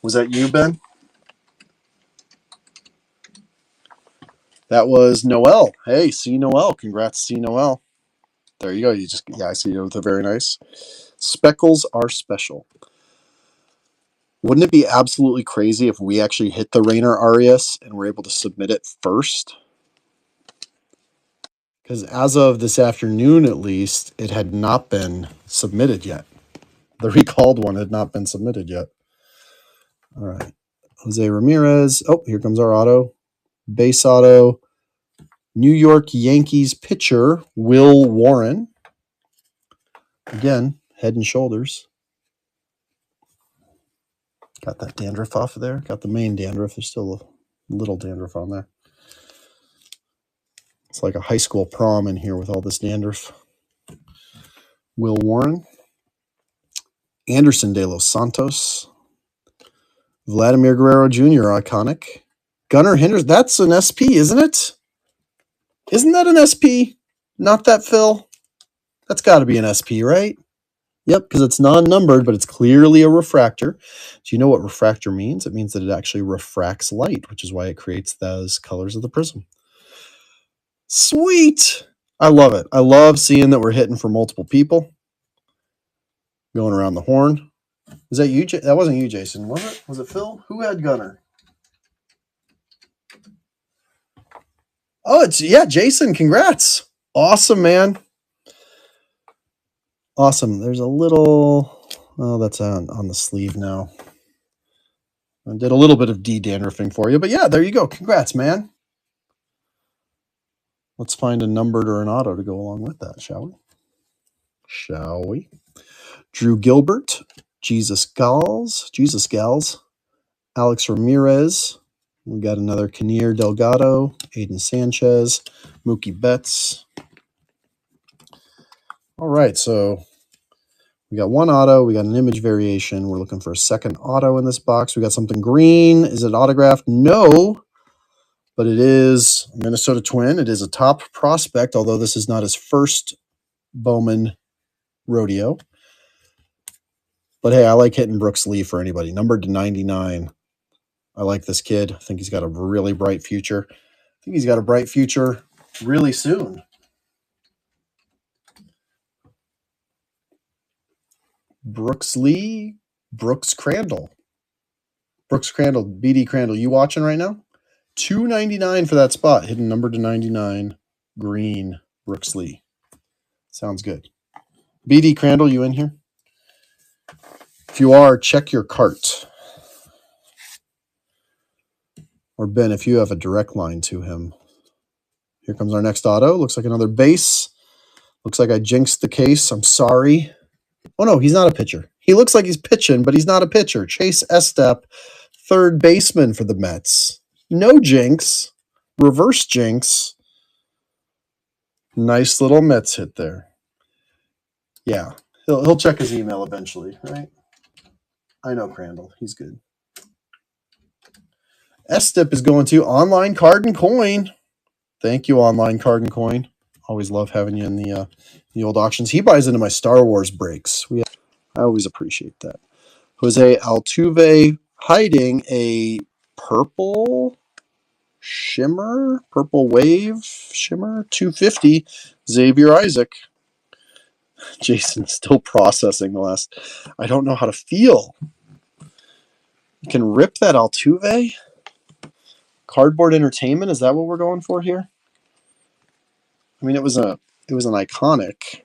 Was that you, Ben? That was Noel. Hey, C. Noel. Congrats, C. Noel. There you go. I see you with a very nice. Speckles are special. Wouldn't it be absolutely crazy if we actually hit the Rainer Arias and were able to submit it first? Because as of this afternoon, at least, it had not been submitted yet. The recalled one had not been submitted yet. All right. Jose Ramirez. Oh, here comes our auto. Base auto. New York Yankees pitcher Will Warren. Again, Head and Shoulders. Got that dandruff off of there. Got the main dandruff. There's still a little dandruff on there. It's like a high school prom in here with all this dandruff. Will Warren. Anderson de los Santos. Vladimir Guerrero Jr., iconic. Gunnar Henderson. That's an SP, isn't it? Isn't that an SP? Not that, Phil? That's got to be an SP, right? Yep, because it's non-numbered, but it's clearly a refractor. Do you know what refractor means? It means that it actually refracts light, which is why it creates those colors of the prism. Sweet! I love it. I love seeing that we're hitting for multiple people. Going around the horn. Is that you? That wasn't you, Jason, was it? Was it Phil? Who had Gunnar? Oh, it's, yeah, Jason. Congrats. Awesome, man. Awesome. There's a little, oh, that's on the sleeve now. I did a little bit of de-dandruffing for you, but yeah, there you go. Congrats, man. Let's find a numbered or an auto to go along with that, shall we? Shall we? Drew Gilbert, Jesus Gals, Alex Ramirez. We got another Kinnear Delgado, Aiden Sanchez, Mookie Betts. All right, so we got one auto. We got an image variation. We're looking for a second auto in this box. We got something green. Is it autographed? No, but it is a Minnesota Twin. It is a top prospect, although this is not his first Bowman rodeo. But hey, I like hitting Brooks Lee for anybody. Numbered to 99. I like this kid. I think he's got a really bright future. I think he's got a bright future really soon. Brooks Lee, Brooks Crandall. Brooks Crandall, BD Crandall. You watching right now? $2.99 for that spot. Hidden number to 99. Green, Brooks Lee. Sounds good. BD Crandall, you in here? If you are, check your cart. Or Ben, if you have a direct line to him. Here comes our next auto. Looks like another base. Looks like I jinxed the case. I'm sorry. Oh, no, he's not a pitcher. He looks like he's pitching, but he's not a pitcher. Chase Estep, third baseman for the Mets. No jinx. Reverse jinx. Nice little Mets hit there. Yeah, he'll check his email eventually, right? I know Crandall. He's good. Estep is going to Online Card and Coin. Thank you, Online Card and Coin. Always love having you in the old auctions. He buys into my Star Wars breaks. I always appreciate that. Jose Altuve hiding a purple wave shimmer 250. Xavier Isaac. Jason still processing the last. I don't know how to feel. You can rip that Altuve. Cardboard Entertainment. Is that what we're going for here? I mean, it was an iconic.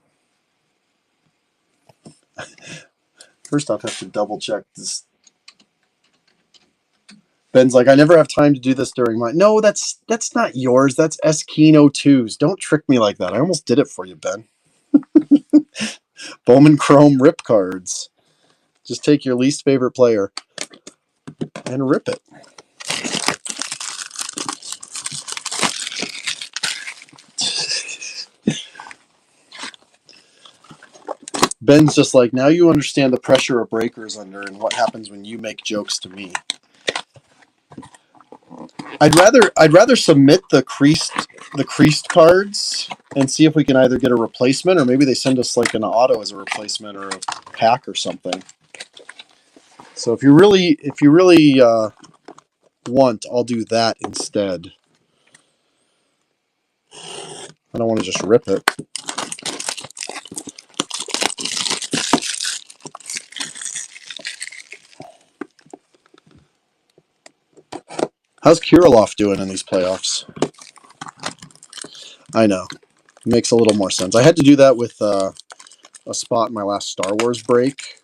First off, I have to double check this. Ben's like, I never have time to do this during my. No, that's not yours. That's Eskino 2's. Don't trick me like that. I almost did it for you, Ben. Bowman Chrome rip cards. Just take your least favorite player and rip it. Ben's just like, now you understand the pressure a breaker's under and what happens when you make jokes to me. I'd rather submit the creased cards and see if we can either get a replacement or maybe they send us like an auto as a replacement or a pack or something. So if you really want, I'll do that instead. I don't want to just rip it. How's Kirilloff doing in these playoffs? I know. Makes a little more sense. I had to do that with a spot in my last Star Wars break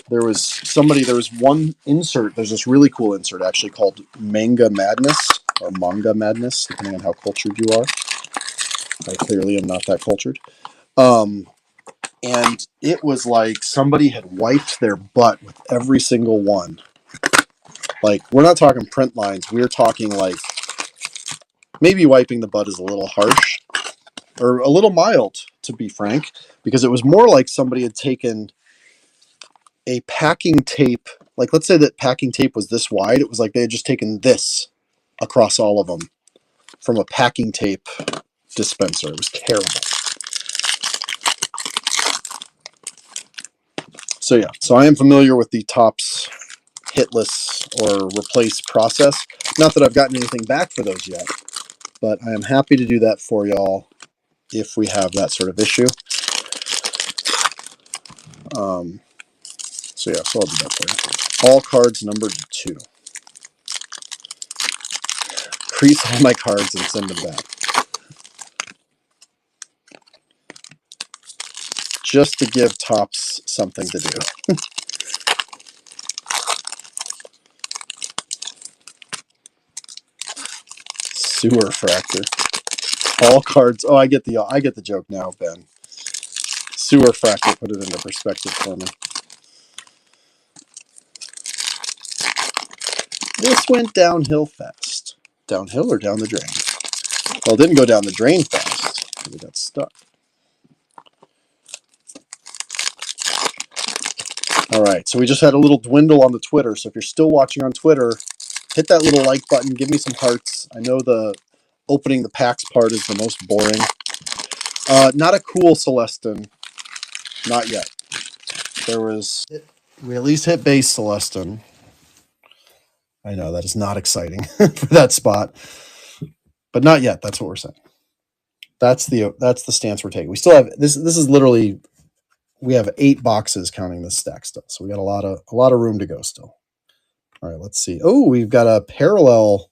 there was one insert. There's this really cool insert actually called Manga Madness or Manga Madness, depending on how cultured you are. I clearly am not that cultured. And it was like somebody had wiped their butt with every single one. Like, we're not talking print lines. We're talking like, maybe wiping the butt is a little harsh, or a little mild, to be frank, because it was more like somebody had taken a packing tape. Like, let's say that packing tape was this wide. It was like they had just taken this across all of them from a packing tape dispenser. It was terrible. So yeah, so I am familiar with the Topps hitless or replace process. Not that I've gotten anything back for those yet, but I am happy to do that for y'all if we have that sort of issue. So yeah, so I'll do that for you. All cards numbered 2. Crease all my cards and send them back. Just to give Topps something to do. Sewer fractor. All cards. Oh, I get the joke now, Ben. Sewer fractor put it into perspective for me. This went downhill fast. Downhill or down the drain? Well, it didn't go down the drain fast because it got stuck. All right, so we just had a little dwindle on the Twitter. So if you're still watching on Twitter, hit that little like button. Give me some hearts. I know the opening the packs part is the most boring. Not a cool Celestin. Not yet. We at least hit base Celestin. I know that is not exciting for that spot, but not yet. That's what we're saying. That's the stance we're taking. We still have this. This is literally, we have 8 boxes counting this stack still, so we got a lot of room to go still. All right, let's see. Oh, we've got a parallel.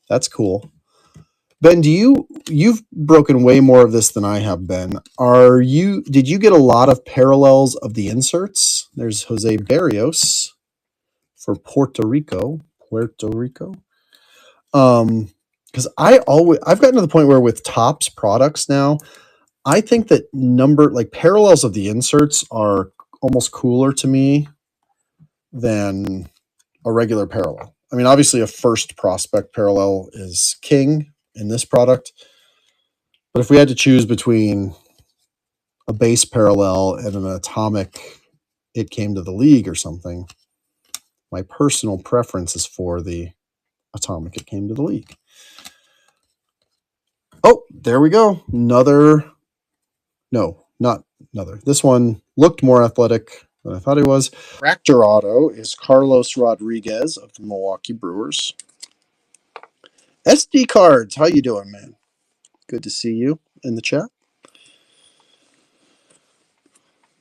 That's cool. Ben, you've broken way more of this than I have, Ben. Did you get a lot of parallels of the inserts? There's Jose Barrios for Puerto Rico. Because I've gotten to the point where with Topps products now, I think that parallels of the inserts are almost cooler to me than a regular parallel. I mean, obviously a first prospect parallel is king in this product, but if we had to choose between a base parallel and an atomic it came to the league or something, my personal preference is for the atomic it came to the league. Oh, there we go. Not another. This one looked more athletic than I thought he was. Fractor auto is Carlos Rodriguez of the Milwaukee Brewers. SD Cards, how you doing, man? Good to see you in the chat.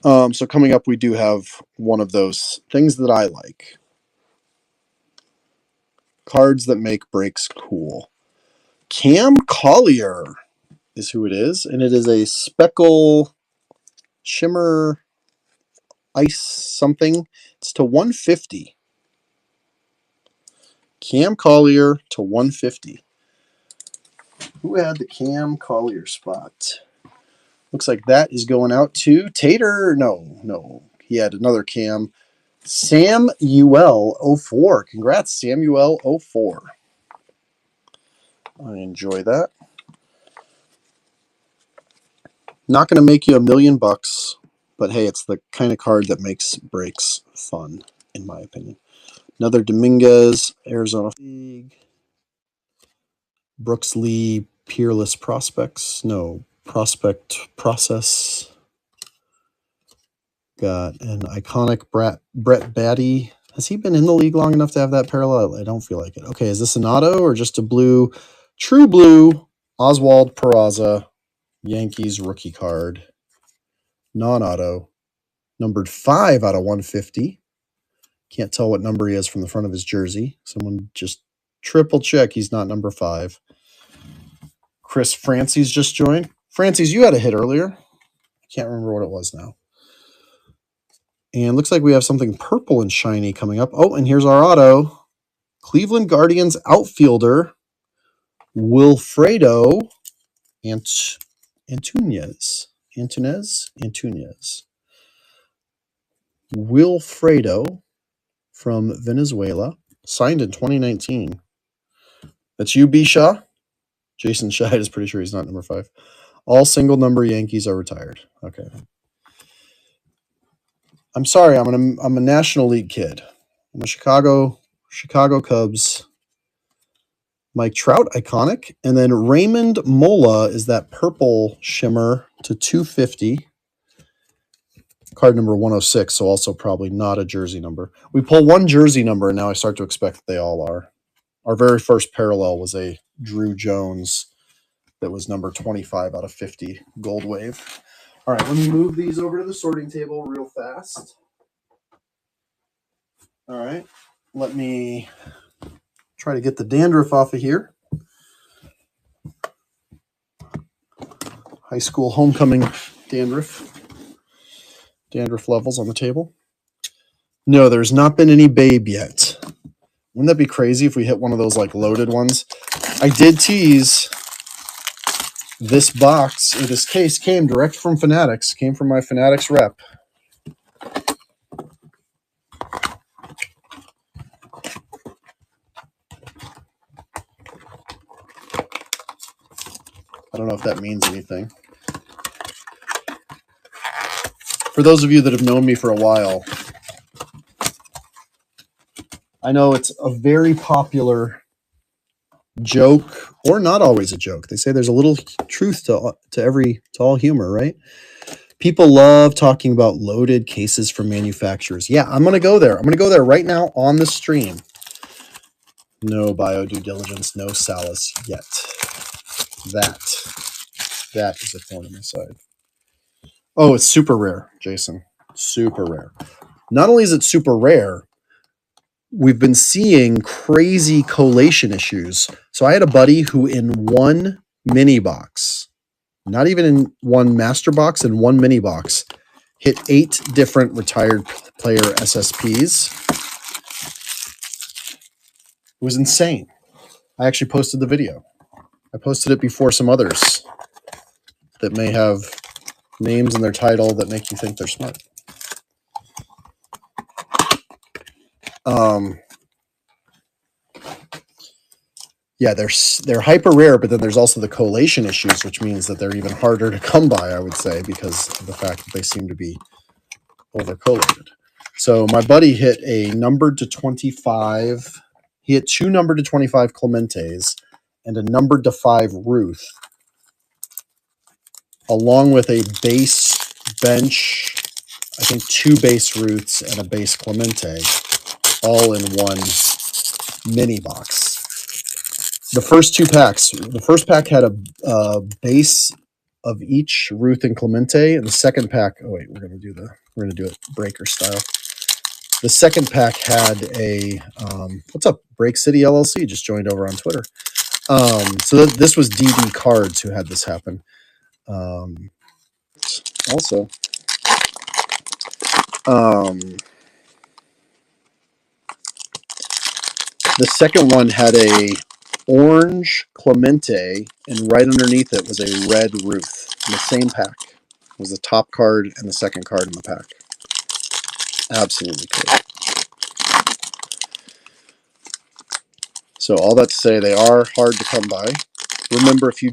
So coming up, we do have one of those things that I like. Cards that make breaks cool. Cam Collier is who it is, and it is a speckle shimmer ice something. It's to 150. Cam Collier to 150. Who had the Cam Collier spot? Looks like that is going out to Tater. No. He had another Cam. Samuel 04. Congrats, Samuel 04. I enjoy that. Not going to make you $1 million, but hey, it's the kind of card that makes breaks fun, in my opinion. Another Dominguez, Arizona League. Brooks Lee, Peerless Prospects. No, Prospect Process. Got an iconic Brett Batty. Has he been in the league long enough to have that parallel? I don't feel like it. Okay, is this an auto or just a blue? True blue, Oswald Peraza, Yankees rookie card. Non-auto. Numbered 5 out of 150. Can't tell what number he is from the front of his jersey. Someone just triple check he's not number 5. Chris Francis just joined. Francis, you had a hit earlier. I can't remember what it was now. And looks like we have something purple and shiny coming up. Oh, and here's our auto. Cleveland Guardians outfielder, Wilfredo Antunez. Wilfredo from Venezuela, signed in 2019. That's you, B. Shaw. Jason Scheid is pretty sure he's not number 5. All single number Yankees are retired. Okay. I'm sorry. I'm a National League kid. I'm a Chicago Cubs. Mike Trout, iconic. And then Raymond Mola is that purple shimmer to 250. Card number 106, so also probably not a jersey number. We pull one jersey number, and now I start to expect that they all are. Our very first parallel was a Drew Jones that was number 25 out of 50, Gold Wave. All right, let me move these over to the sorting table real fast. All right, let me try to get the dandruff off of here. High school homecoming dandruff levels on the table. No, there's not been any Babe yet. Wouldn't that be crazy if we hit one of those like loaded ones? I did tease this box, or this case came direct from Fanatics, came from my Fanatics rep. I don't know if that means anything. For those of you that have known me for a while, I know it's a very popular joke, or not always a joke. They say there's a little truth to all humor, right? People love talking about loaded cases from manufacturers. Yeah, I'm going to go there. I'm going to go there right now on the stream. No bio due diligence, no Salas yet. That is a thorn in my side. Oh, it's super rare, Jason. Super rare. Not only is it super rare, we've been seeing crazy collation issues. So I had a buddy who in one mini box, not even in one master box, in one mini box, hit 8 different retired player SSPs. It was insane. I actually posted the video. I posted it before some others that may have names in their title that make you think they're smart. Yeah, they're hyper rare, but then there's also the collation issues, which means that they're even harder to come by, I would say, because of the fact that they seem to be over collated. So my buddy hit a numbered to 25. He hit 2 numbered to 25 Clementes and a numbered to 5 Ruth, along with a base bench, I think 2 base Ruths and a base Clemente, all in one mini box. The first 2 packs, the first pack had a base of each Ruth and Clemente, and the second pack, oh wait, we're gonna do it breaker style. The second pack had a what's up, Break City LLC just joined over on Twitter. So this was DD Cards who had this happen. Also, the second one had a orange Clemente, and right underneath it was a red Ruth. In the same pack. It was the top card and the second card in the pack. Absolutely cool. So all that to say, they are hard to come by. Remember, if you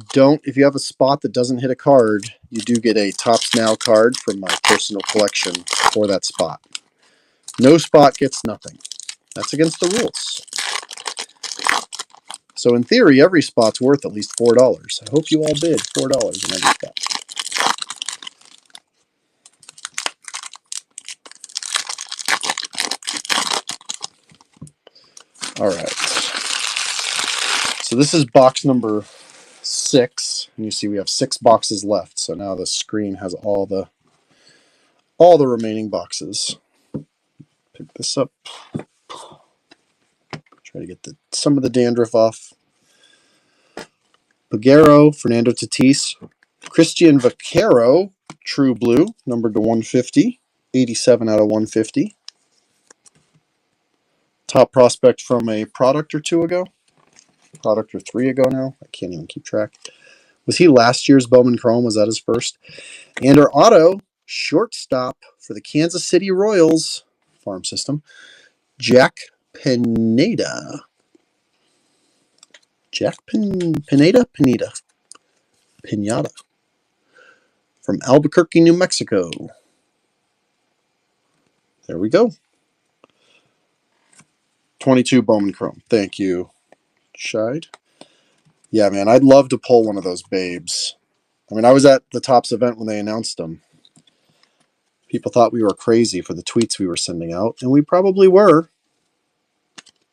have a spot that doesn't hit a card, you do get a Topps Now card from my personal collection for that spot. No spot gets nothing. That's against the rules. So in theory, every spot's worth at least $4. I hope you all bid $4 in every spot. All right. So this is box number 6, and you see we have 6 boxes left. So now the screen has all the remaining boxes. Pick this up. Try to get some of the dandruff off. Peguero, Fernando Tatis, Christian Vaquero, True Blue, numbered to 150. 87 out of 150. Top prospect from a product or two ago. Product or 3 ago now. I can't even keep track. Was he last year's Bowman Chrome? Was that his first? And our auto shortstop for the Kansas City Royals farm system, Jack Pineda. Pineda from Albuquerque, New Mexico. There we go. 22 Bowman Chrome. Thank you, Scheid. Yeah, man, I'd love to pull one of those babes. I mean, I was at the Topps event when they announced them. People thought we were crazy for the tweets we were sending out, and we probably were.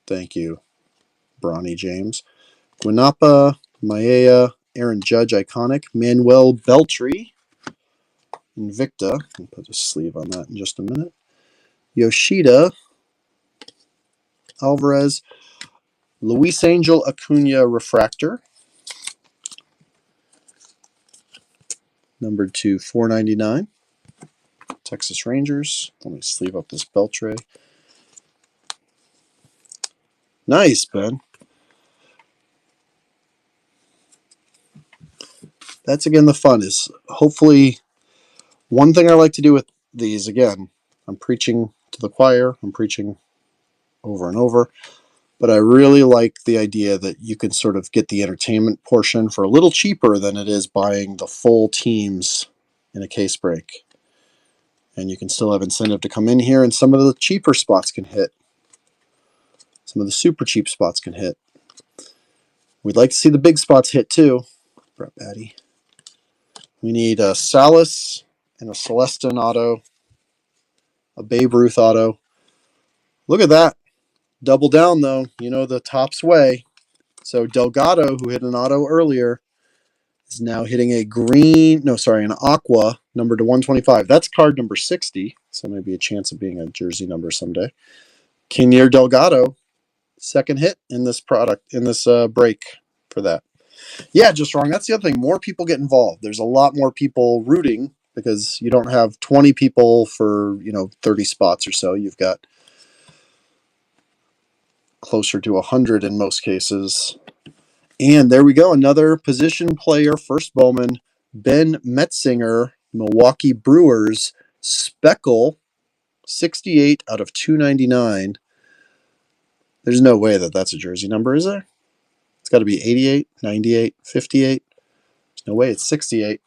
Thank you, Bronny James. Guanapa, Maea, Aaron Judge, iconic. Manuel Beltry, Invicta. I'll put a sleeve on that in just a minute. Yoshida, Alvarez, Luis Angel Acuna Refractor. Numbered to $4.99. Texas Rangers. Let me sleeve up this Beltray. Nice, Ben. That's, again, the fun is hopefully one thing I like to do with these, again, I'm preaching to the choir. I'm preaching over and over. But I really like the idea that you can sort of get the entertainment portion for a little cheaper than it is buying the full teams in a case break. And you can still have incentive to come in here, and some of the cheaper spots can hit. Some of the super cheap spots can hit. We'd like to see the big spots hit too. Brett Batty. We need a Salas and a Celestin auto, a Babe Ruth auto. Look at that. Double down though. You know the Topps way. So Delgado, who hit an auto earlier, is now hitting an aqua number to 125. That's card number 60, so maybe a chance of being a jersey number someday. Kinnear Delgado, second hit in this product, in this break for that. Yeah, just wrong. That's the other thing. More people get involved. There's a lot more people rooting because you don't have 20 people for, 30 spots or so. You've got closer to 100 in most cases. And there we go. Another position player, first Bowman, Ben Metzinger, Milwaukee Brewers, Speckle, 68 out of 299. There's no way that that's a jersey number, is there? It's got to be 88, 98, 58. There's no way it's 68.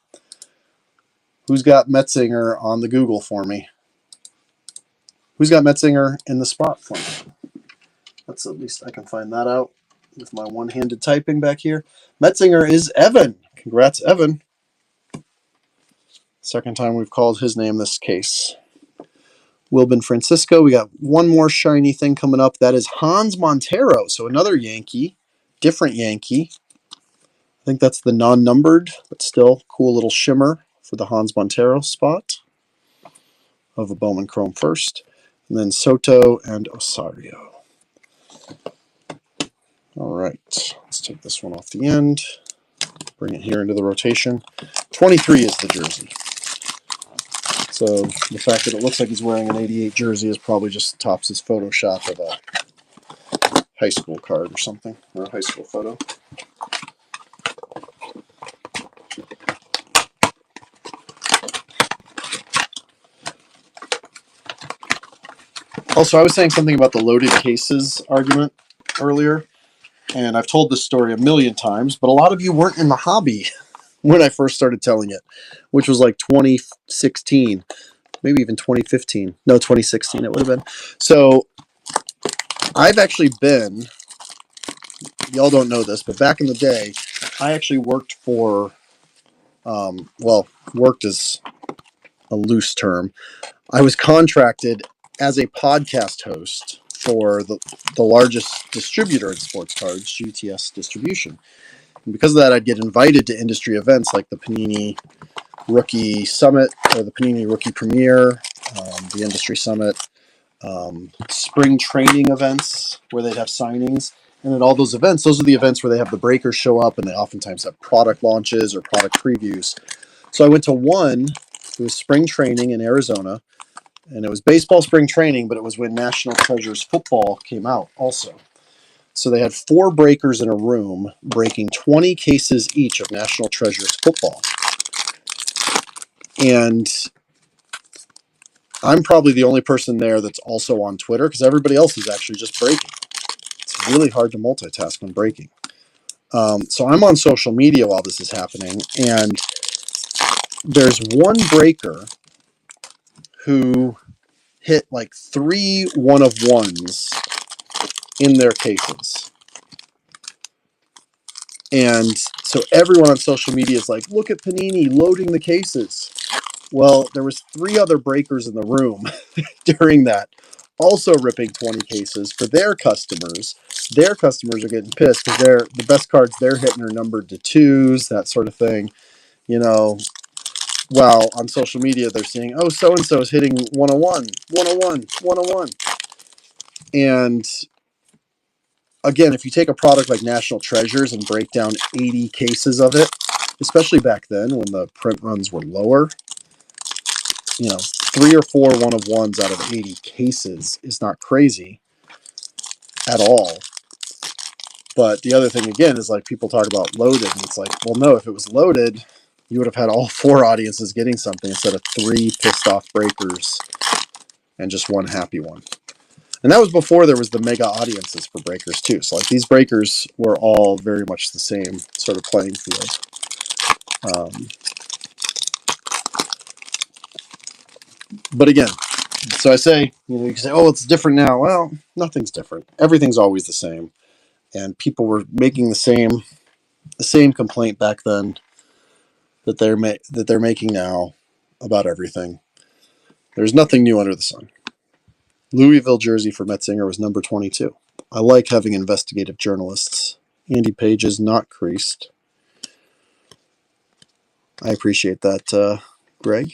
Who's got Metzinger on the Google for me? Who's got Metzinger in the spot for me? Let's at least I can find that out with my one-handed typing back here. Metzinger is Evan. Congrats, Evan. Second time we've called his name this case. Wilbin Francisco. We got one more shiny thing coming up. That is Hans Montero. So another Yankee. Different Yankee. I think that's the non-numbered, but still cool little shimmer for the Hans Montero spot of a Bowman Chrome first. And then Soto and Osario. All right, let's take this one off the end. Bring it here into the rotation. 23 is the jersey. So the fact that it looks like he's wearing an 88 jersey is probably just Topps' Photoshop of a high school card or something, or a high school photo. Also, I was saying something about the loaded cases argument earlier, and I've told this story a million times, but a lot of you weren't in the hobby when I first started telling it, which was like 2016, maybe even 2015. No, 2016 it would have been. So I've actually been, y'all don't know this, but back in the day, I actually worked for, worked is a loose term. I was contracted as a podcast host for the largest distributor in sports cards, GTS Distribution. And because of that, I'd get invited to industry events like the Panini Rookie Summit or the Panini Rookie Premiere, the Industry Summit, spring training events where they'd have signings. And at all those events, those are the events where they have the breakers show up and they oftentimes have product launches or product previews. So I went to one, it was spring training in Arizona. And it was baseball spring training, but it was when National Treasures football came out also. So they had 4 breakers in a room breaking 20 cases each of National Treasures football. And I'm probably the only person there that's also on Twitter because everybody else is actually just breaking. It's really hard to multitask when breaking. So I'm on social media while this is happening, and there's one breaker who hit like 3 one-of-ones in their cases. And so everyone on social media is like, look at Panini loading the cases. Well, there was 3 other breakers in the room during that, also ripping 20 cases for their customers. Their customers are getting pissed because the best cards they're hitting are numbered to 2s, that sort of thing. You know, while on social media they're seeing, oh, so-and-so is hitting 101, 101, 101. And again, if you take a product like National Treasures and break down 80 cases of it, especially back then when the print runs were lower, 3 or 4 one-of-ones out of 80 cases is not crazy at all. But the other thing, again, is like people talk about loaded, and it's like, well, no, if it was loaded, you would have had all 4 audiences getting something instead of 3 pissed off breakers and just 1 happy one. And that was before there was the mega audiences for breakers too. So like these breakers were all very much the same sort of playing field. But again, so I say, you can say, oh, it's different now. Well, nothing's different. Everything's always the same. And people were making the same complaint back then that they're making now about everything. There's nothing new under the sun. Louisville jersey for Metzinger was number 22. I like having investigative journalists. Andy Page is not creased. I appreciate that, Greg.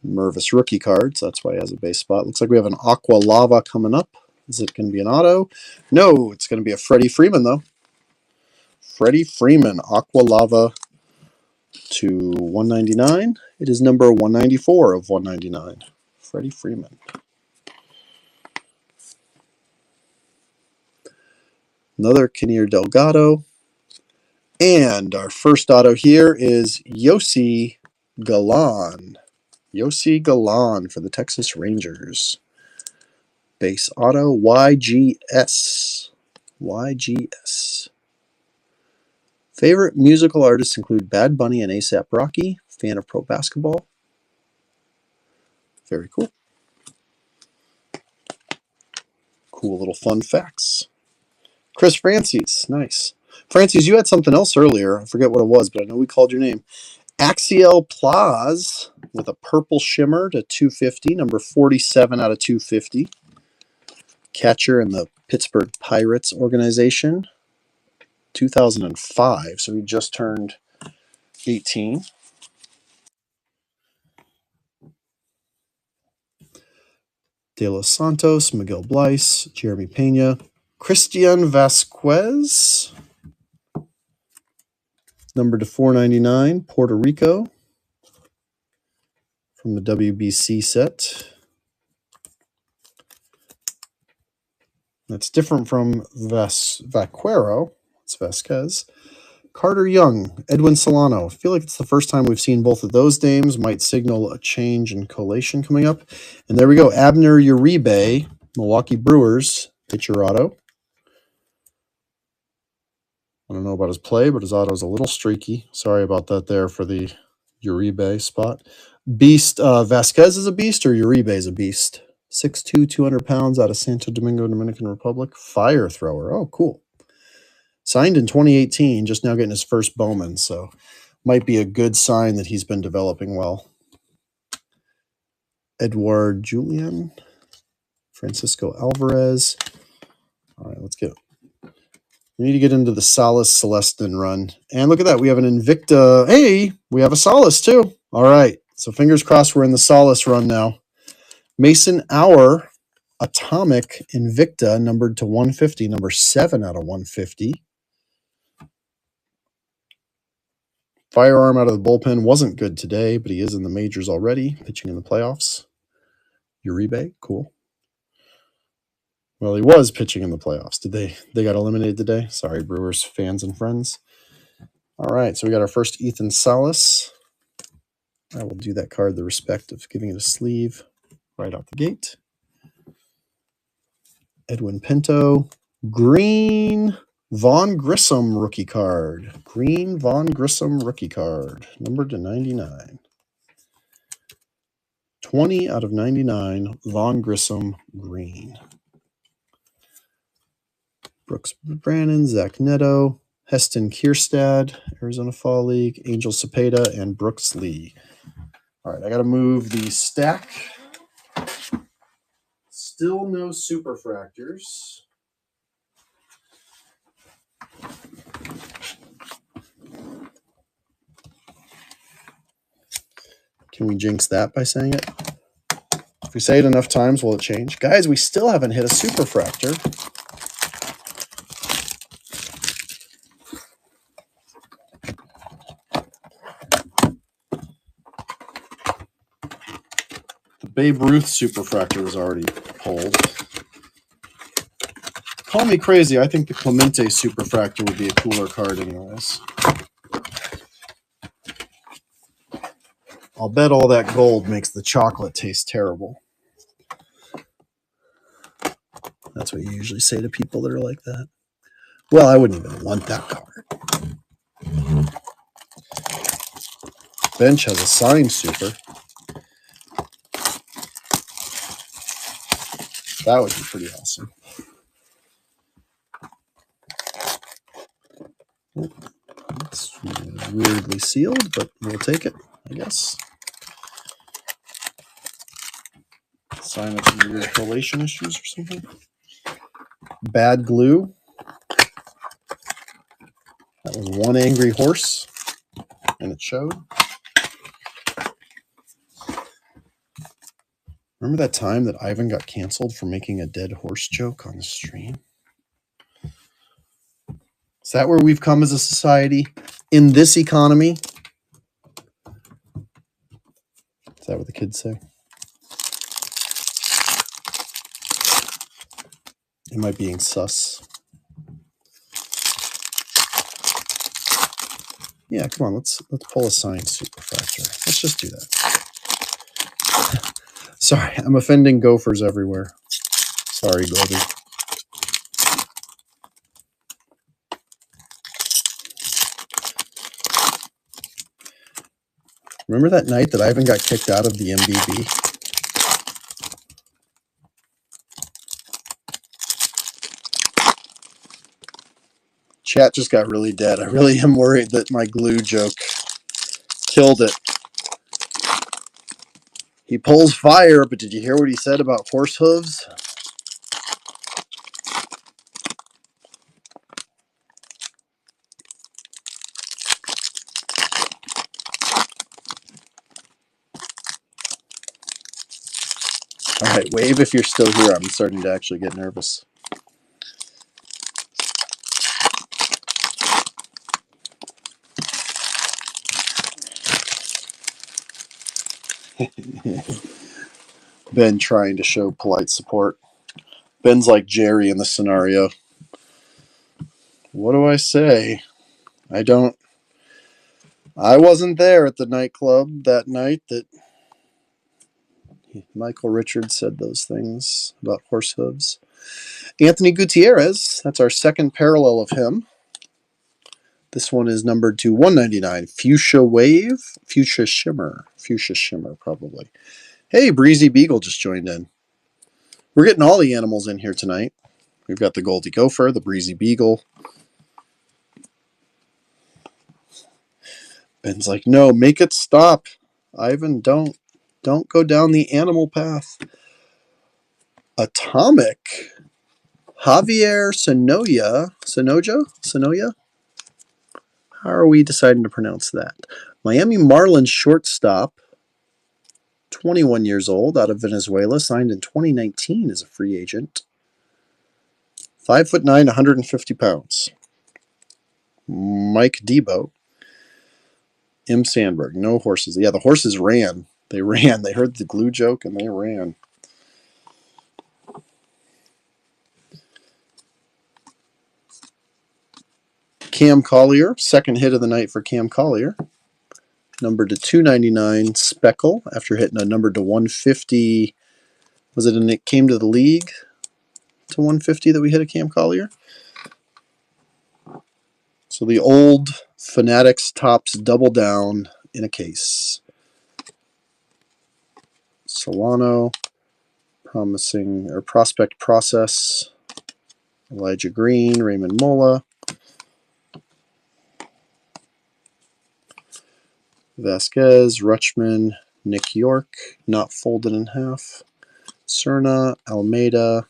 Mervis rookie cards. That's why he has a base spot. Looks like we have an Aqua Lava coming up. Is it going to be an auto? No, it's going to be a Freddie Freeman, though. Freddie Freeman, Aqua Lava to 199. It is number 194 of 199. Freddie Freeman. Another Kinnear Delgado. And our first auto here is Yossi Galan. Yossi Galan for the Texas Rangers. Base auto YGS. YGS. Favorite musical artists include Bad Bunny and A$AP Rocky. Fan of pro basketball. Very cool. Cool little fun facts. Chris Francis. Nice. Francis, you had something else earlier. I forget what it was, but I know we called your name. Axiel Plaz with a purple shimmer to 250. Number 47 out of 250. Catcher in the Pittsburgh Pirates organization. 2005. So he just turned 18. De Los Santos, Miguel Bleis, Jeremy Pena, Christian Vasquez, number to 499, Puerto Rico, from the WBC set. That's different from Vaquero. It's Vasquez. Carter Young, Edwin Solano. I feel like it's the first time we've seen both of those names. Might signal a change in collation coming up. And there we go. Abner Uribe, Milwaukee Brewers, pitcher auto. I don't know about his play, but his auto is a little streaky. Sorry about that there for the Uribe spot. Beast, Vasquez is a beast or Uribe is a beast? 6'2", 200 pounds out of Santo Domingo, Dominican Republic. Fire thrower. Oh, cool. Signed in 2018, just now getting his first Bowman, so might be a good sign that he's been developing well. Edward Julian, Francisco Alvarez. All right, let's get. We need to get into the Salas Celestin run. And look at that, we have an Invicta. Hey, we have a Salas too. All right, so fingers crossed we're in the Salas run now. Mason Hour, Atomic Invicta, numbered to 150, number 7 out of 150. Firearm out of the bullpen wasn't good today, but he is in the majors already, pitching in the playoffs. Uribe, cool. Well, he was pitching in the playoffs. They got eliminated today? Sorry, Brewers fans and friends. All right, so we got our first Ethan Salas. I will do that card the respect of giving it a sleeve right out the gate. Edwin Pinto. Green Vaughn Grissom rookie card. Green Vaughn Grissom rookie card. Numbered to 99. 20 out of 99. Vaughn Grissom green. Brooks Brannon, Zach Neto, Heston Kierstad, Arizona Fall League, Angel Cepeda, and Brooks Lee. All right, I got to move the stack. Still no superfractors. Can we jinx that by saying it? If we say it enough times, will it change? Guys, we still haven't hit a superfractor. The Babe Ruth superfractor was already pulled. Call me crazy. I think the Clemente superfractor would be a cooler card anyways. I'll bet all that gold makes the chocolate taste terrible. That's what you usually say to people that are like that. Well, I wouldn't even want that card. Bench has a signed super. That would be pretty awesome. It's weirdly sealed, but we'll take it, I guess. Sign up some weird collation issues or something. Bad glue. That was one angry horse, and it showed. Remember that time that Ivan got canceled for making a dead horse joke on the stream? Is that where we've come as a society in this economy? Is that what the kids say? Am I being sus? Yeah, come on, let's pull a signed superfractor. Let's just do that. Sorry, I'm offending gophers everywhere. Sorry, Goldie. Remember that night that Ivan got kicked out of the MBB? Chat just got really dead. I really am worried that my glue joke killed it. He pulls fire, but did you hear what he said about horse hooves? All right, wave if you're still here. I'm starting to actually get nervous. Ben trying to show polite support. Ben's like Jerry in the scenario. What do I say? I wasn't there at the nightclub that night that Michael Richards said those things about horse hooves. Anthony Gutierrez, that's our second parallel of him. This one is numbered to 199. Fuchsia Wave, Fuchsia Shimmer, probably. Hey, Breezy Beagle just joined in. We're getting all the animals in here tonight. We've got the Goldie Gopher, the Breezy Beagle. Ben's like, no, make it stop. Ivan, don't go down the animal path. Atomic. Javier Sonoja? How are we deciding to pronounce that? Miami Marlins shortstop, 21 years old, out of Venezuela, signed in 2019 as a free agent. 5'9", 150 pounds. Mike Debo. M. Sandberg. No horses. Yeah, the horses ran. They ran. They heard the glue joke and they ran. Cam Collier. Second hit of the night for Cam Collier. Numbered to 299 Speckle after hitting a number to 150. Was it it came to the league to 150 that we hit a Cam Collier? So the old Fanatics Topps double down in a case. Solano, promising or prospect process. Elijah Green, Raymond Mola. Vasquez, Rutschman, Nick York, not folded in half. Cerna, Almeida,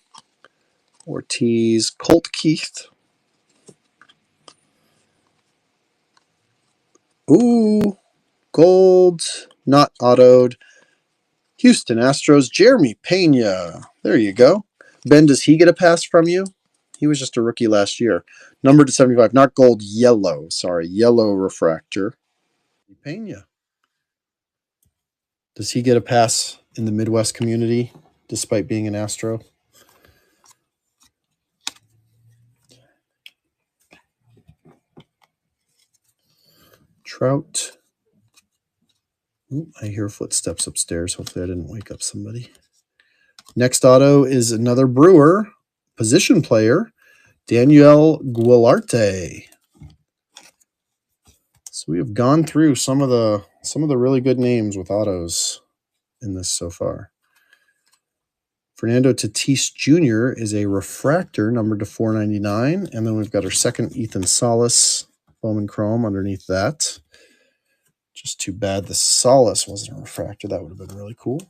Ortiz, Colt Keith. Ooh, gold, not autoed. Houston Astros, Jeremy Pena. There you go. Ben, does he get a pass from you? He was just a rookie last year. Number to 75, not gold, yellow. Sorry, yellow refractor. Pena. Does he get a pass in the Midwest community despite being an Astro? Trout. Ooh, I hear footsteps upstairs. Hopefully I didn't wake up somebody. Next auto is another Brewer, position player, Daniel Guilarte. So we have gone through some of the really good names with autos in this so far. Fernando Tatis Jr. is a refractor numbered to 499, and then we've got our second Ethan Salas Bowman Chrome underneath that. Just too bad the Salas wasn't a refractor. That would have been really cool.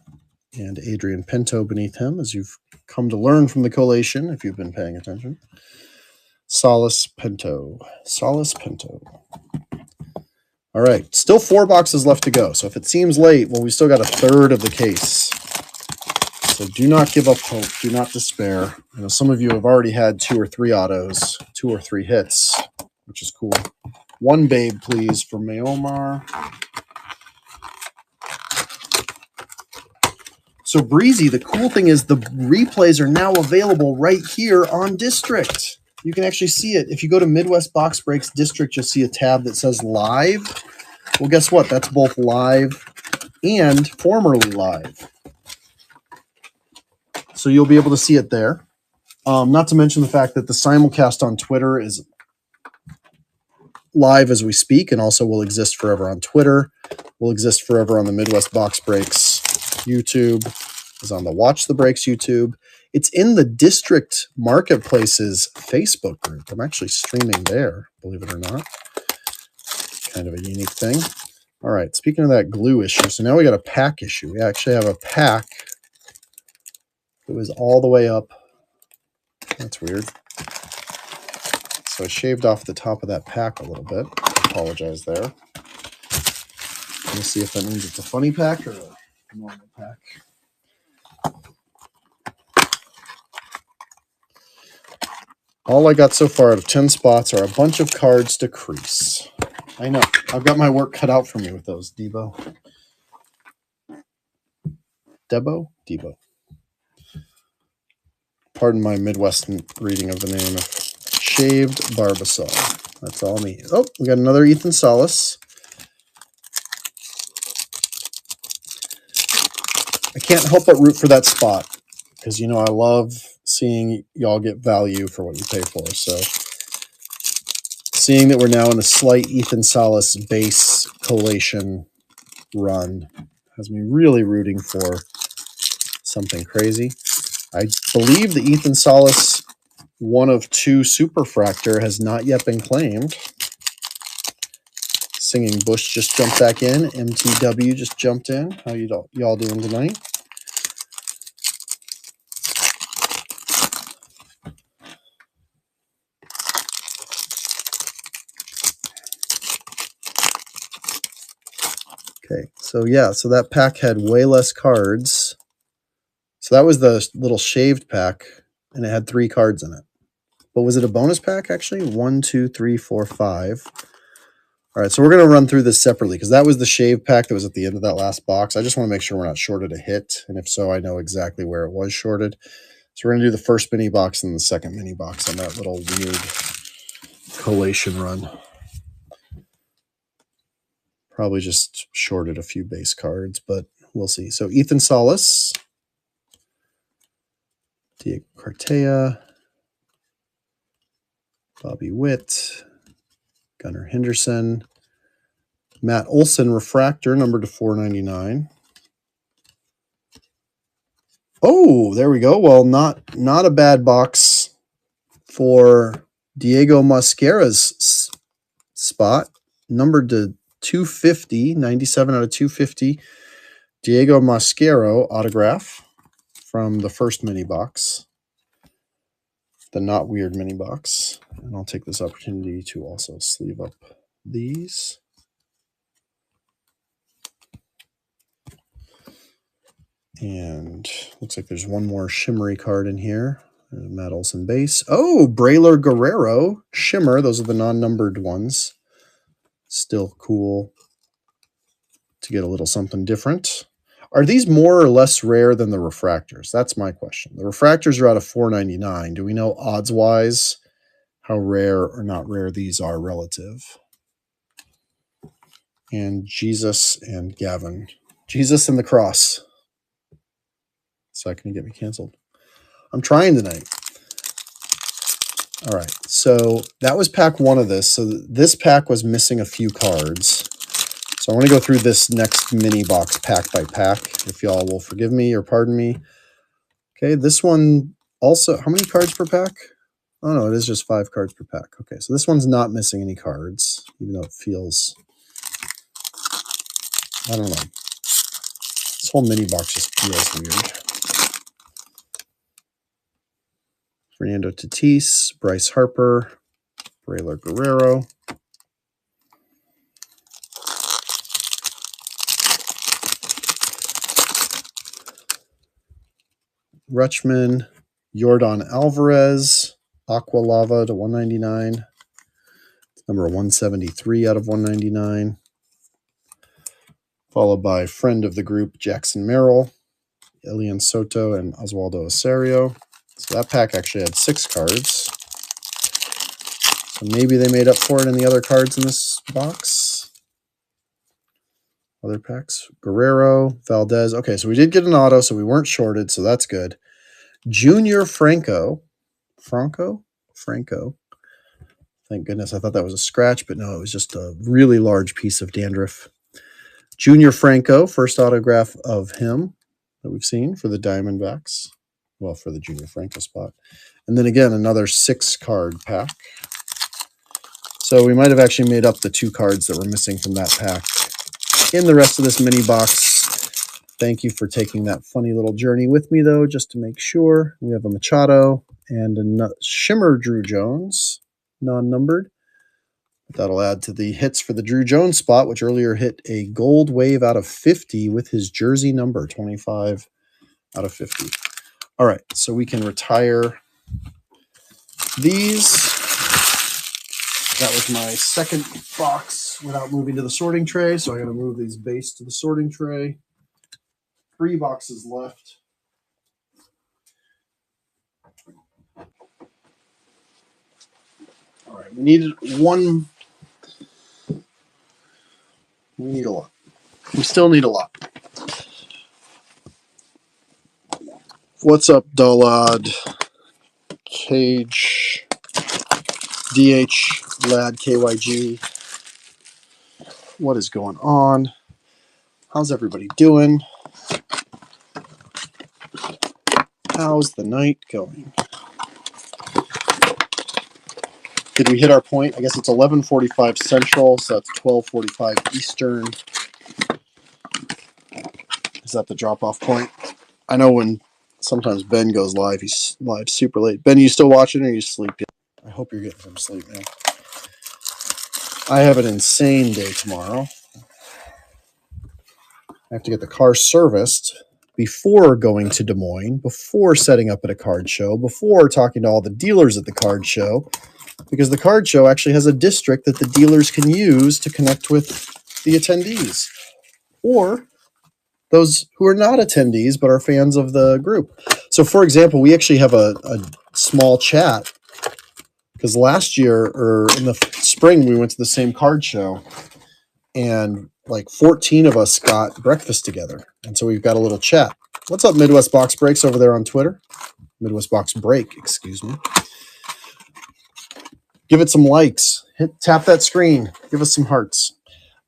And Adrian Pinto beneath him, as you've come to learn from the collation if you've been paying attention. Salas Pinto. Salas Pinto. All right, still 4 boxes left to go. So if it seems late, well, we still got a third of the case. So do not give up hope. Do not despair. I know some of you have already had 2 or 3 autos, 2 or 3 hits, which is cool. 1 babe, please, for Mayomar. So Breezy, the cool thing is the replays are now available right here on District. You can actually see it. If you go to Midwest Box Breaks District, you'll see a tab that says Live. Well, guess what? That's both live and formerly live. So you'll be able to see it there. Not to mention the fact that the simulcast on Twitter is live as we speak and also will exist forever on Twitter, will exist forever on the Midwest Box Breaks YouTube, is on the Watch the Breaks YouTube. It's in the District Marketplace's Facebook group. I'm actually streaming there, believe it or not. Kind of a unique thing. All right, speaking of that glue issue, so now we got a pack issue. We actually have a pack that was all the way up. That's weird. So I shaved off the top of that pack a little bit. I apologize there. Let me see if that means it's a funny pack or a normal pack. All I got so far out of 10 spots are a bunch of cards to crease. I know. I've got my work cut out for me with those, Debo. Debo? Pardon my Midwest reading of the name of Shaved Barbasol. That's all me. Oh, we got another Ethan Salas. I can't help but root for that spot because, you know, I love seeing y'all get value for what you pay for. So seeing that we're now in a slight Ethan Salas base collation run has me really rooting for something crazy. I believe the Ethan Salas 1 of 2 Superfractor has not yet been claimed. Singing Bush just jumped back in. MTW just jumped in. How y'all doing tonight? Okay, so yeah, so that pack had way less cards. So that was the little shaved pack, and it had 3 cards in it. But was it a bonus pack, actually? 1, 2, 3, 4, 5. All right, so we're going to run through this separately because that was the shave pack that was at the end of that last box. I just want to make sure we're not shorted a hit, and if so, I know exactly where it was shorted. So we're going to do the first mini box and the second mini box on that little weird collation run. Probably just shorted a few base cards, but we'll see. So Ethan Salas, Diego Cartea, Bobby Witt, Gunnar Henderson, Matt Olson refractor, numbered to 499. Oh, there we go. Well, not a bad box for Diego Mosquera's spot, numbered to 250, 97 out of 250. Diego Mosquero autograph from the first mini box, the not weird mini box. And I'll take this opportunity to also sleeve up these. And looks like there's one more shimmery card in here. Matt Olson base. Oh, Braylor Guerrero shimmer. Those are the non-numbered ones. Still cool to get a little something different. Are these more or less rare than the refractors? That's my question. The refractors are out of 499. Do we know odds-wise how rare or not rare these are relative? And Jesus and Gavin. Jesus and the cross. It's not going to get me canceled. I'm trying tonight. All right, so that was pack one of this. So this pack was missing a few cards. So I want to go through this next mini box pack by pack, if y'all will forgive me or pardon me. Okay, this one also, how many cards per pack? Oh no, it is just 5 cards per pack. Okay, so this one's not missing any cards, even though it feels, I don't know. This whole mini box just feels weird. Fernando Tatis, Bryce Harper, Braylor Guerrero. Rutschman, Yordan Alvarez, Aqua Lava to 199. Number 173 out of 199. Followed by friend of the group, Jackson Merrill, Elian Soto, and Oswaldo Osorio. So that pack actually had 6 cards. So maybe they made up for it in the other cards in this box. Other packs. Guerrero, Valdez. Okay, so we did get an auto, so we weren't shorted, so that's good. Junior Franco. Franco? Thank goodness. I thought that was a scratch, but no, it was just a really large piece of dandruff. Junior Franco, first autograph of him that we've seen for the Diamondbacks. Well, for the Junior Franco spot. And then again, another 6-card pack. So we might have actually made up the 2 cards that were missing from that pack in the rest of this mini box. Thank you for taking that funny little journey with me, though, just to make sure. We have a Machado and a Shimmer Drew Jones, non-numbered. That'll add to the hits for the Drew Jones spot, which earlier hit a gold wave out of 50 with his jersey number, 25 out of 50. All right, so we can retire these. That was my second box without moving to the sorting tray, so I got to move these base to the sorting tray. 3 boxes left. All right, we needed one. We need a lot. We still need a lot. What's up, Dullard? Cage, DH, Lad, KYG. What is going on? How's everybody doing? How's the night going? Did we hit our point? I guess it's 11:45 Central, so that's 12:45 Eastern. Is that the drop-off point? I know when sometimes Ben goes live, he's live super late. Ben, are you still watching or are you sleeping? I hope you're getting some sleep, man. I have an insane day tomorrow. I have to get the car serviced before going to Des Moines, before setting up at a card show, before talking to all the dealers at the card show. because the card show actually has a district that the dealers can use to connect with the attendees, or those who are not attendees but are fans of the group. So, for example, we actually have a small chat because last year or in the spring we went to the same card show, and like 14 of us got breakfast together, and so we've got a little chat. What's up, Midwest Box Breaks over there on Twitter? Midwest Box Break, excuse me. Give it some likes. Tap that screen. Give us some hearts.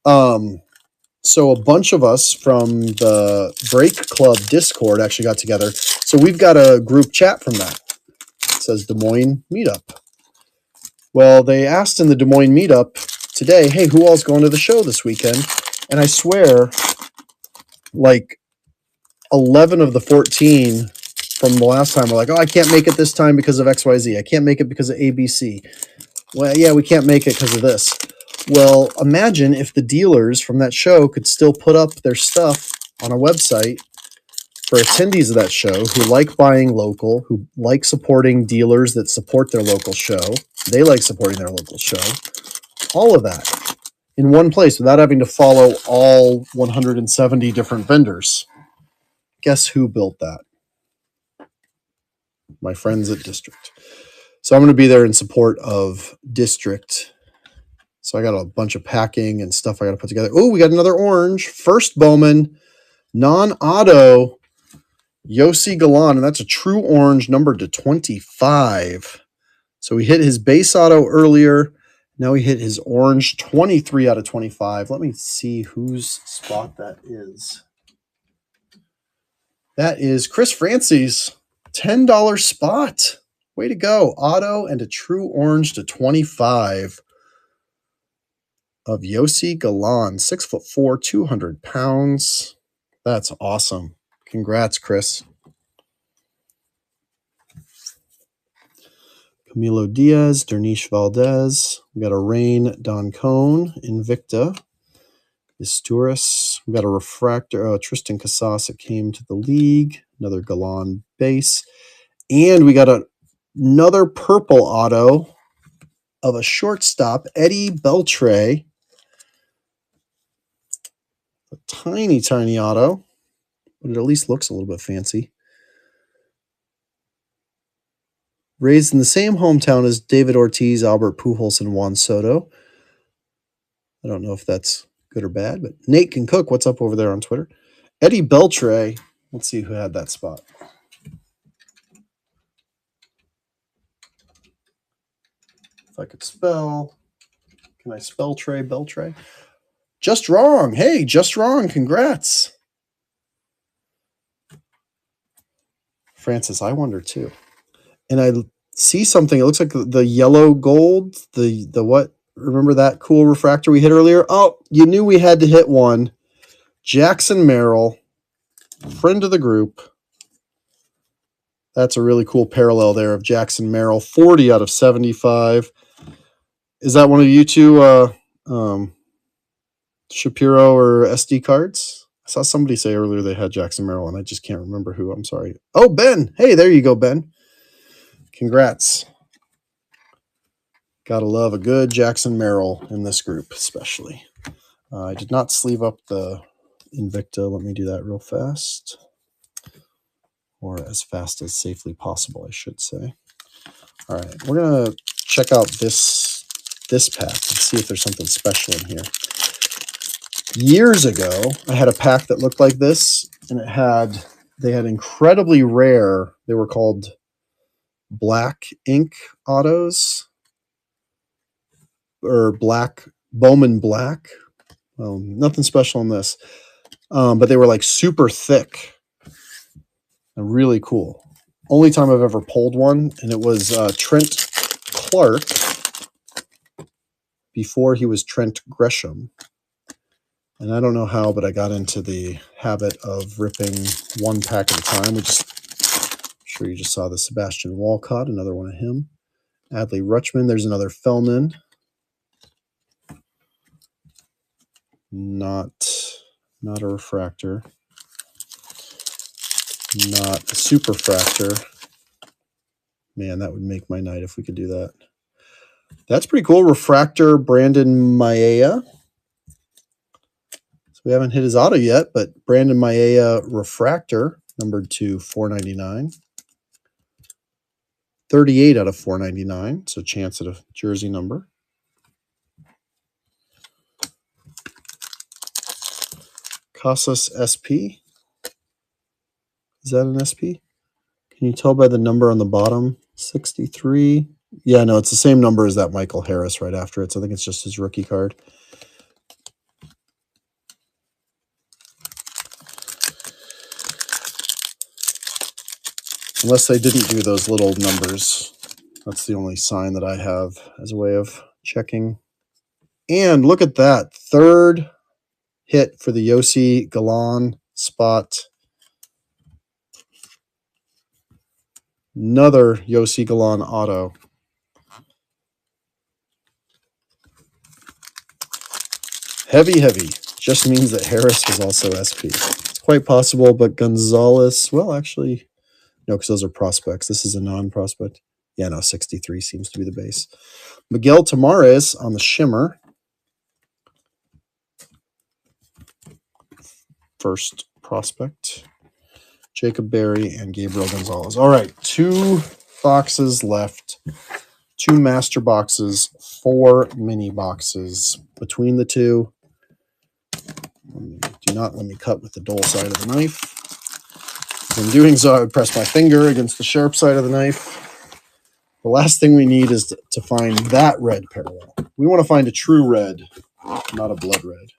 So a bunch of us from the Break Club Discord actually got together. So we've got a group chat from that. It says Des Moines Meetup. Well, they asked in the Des Moines Meetup today, hey, who all's going to the show this weekend? And I swear, like 11 of the 14 from the last time were like, oh, I can't make it this time because of XYZ. I can't make it because of ABC. Well, yeah, we can't make it because of this. Well, imagine if the dealers from that show could still put up their stuff on a website for attendees of that show who like buying local, who like supporting dealers that support their local show. They like supporting their local show. All of that in one place without having to follow all 170 different vendors. Guess who built that? My friends at District. So I'm going to be there in support of District. So I got a bunch of packing and stuff I got to put together. Oh, we got another orange. First Bowman, non-auto, Yossi Galan. And that's a true orange, numbered to 25. So we hit his base auto earlier. Now we hit his orange, 23 out of 25. Let me see whose spot that is. That is Chris Francie's $10 spot. Way to go. Auto and a true orange to 25. Of Yossi Galan, 6'4", 200 pounds. That's awesome. Congrats, Chris. Camilo Diaz, Dernish Valdez. We got a Rain Don Cone, Invicta, Isturis. We got a refractor, Tristan Casas that came to the league. Another Galan base. And we got another purple auto of a shortstop, Eddie Beltre. A tiny, tiny auto, but it at least looks a little bit fancy. Raised in the same hometown as David Ortiz, Albert Pujols, and Juan Soto. I don't know if that's good or bad, but Nate can cook. What's up over there on Twitter? Eddie Beltre. Let's see who had that spot. If I could spell. Can I spell Trey Beltre? Just wrong. Hey, just wrong. Congrats. Francis, I wonder too. And I see something. It looks like the yellow gold. The what? Remember that cool refractor we hit earlier? Oh, you knew we had to hit one. Jackson Merrill, friend of the group. That's a really cool parallel there of Jackson Merrill, 40 out of 75. Is that one of you two, Shapiro or SD cards? I saw somebody say earlier they had Jackson Merrill, and I just can't remember who. I'm sorry. Oh, Ben. Hey, there you go, Ben. Congrats. Gotta love a good Jackson Merrill in this group, especially. I did not sleeve up the Invicta. Let me do that real fast. Or as fast as safely possible, I should say. All right, we're going to check out this pack and see if there's something special in here. Years ago, I had a pack that looked like this, and they had incredibly rare, they were called black ink autos, or black Bowman black. Well, nothing special in this, but they were like super thick and really cool. Only time I've ever pulled one, and it was Trent Clark before he was Trent Gresham. And I don't know how, but I got into the habit of ripping one pack at a time. I'm sure you just saw the Sebastian Walcott, another one of him. Adley Rutschman, there's another Fellman. Not a refractor. Not a superfractor. Man, that would make my night if we could do that. That's pretty cool. Refractor Brandon Maia. So we haven't hit his auto yet, but Brandon Maia Refractor, numbered to 499. 38 out of 499, so chance at a jersey number. Casas SP. Is that an SP? Can you tell by the number on the bottom? 63. Yeah, no, it's the same number as that Michael Harris right after it, so I think it's just his rookie card. Unless they didn't do those little numbers. That's the only sign that I have as a way of checking. And look at that. Third hit for the Yossi Galan spot. Another Yossi Galan auto. Heavy, heavy. Just means that Harris was also SP. It's quite possible, but Gonzalez, well, actually, no, because those are prospects. This is a non-prospect. Yeah, no, 63 seems to be the base. Miguel Tamares on the shimmer. First prospect. Jacob Berry and Gabriel Gonzalez. All right, 2 boxes left. 2 master boxes, 4 mini boxes. Between the two, do not let me cut with the dull side of the knife. In doing so, I would press my finger against the sharp side of the knife. The last thing we need is to find that red parallel. We want to find a true red, not a blood red.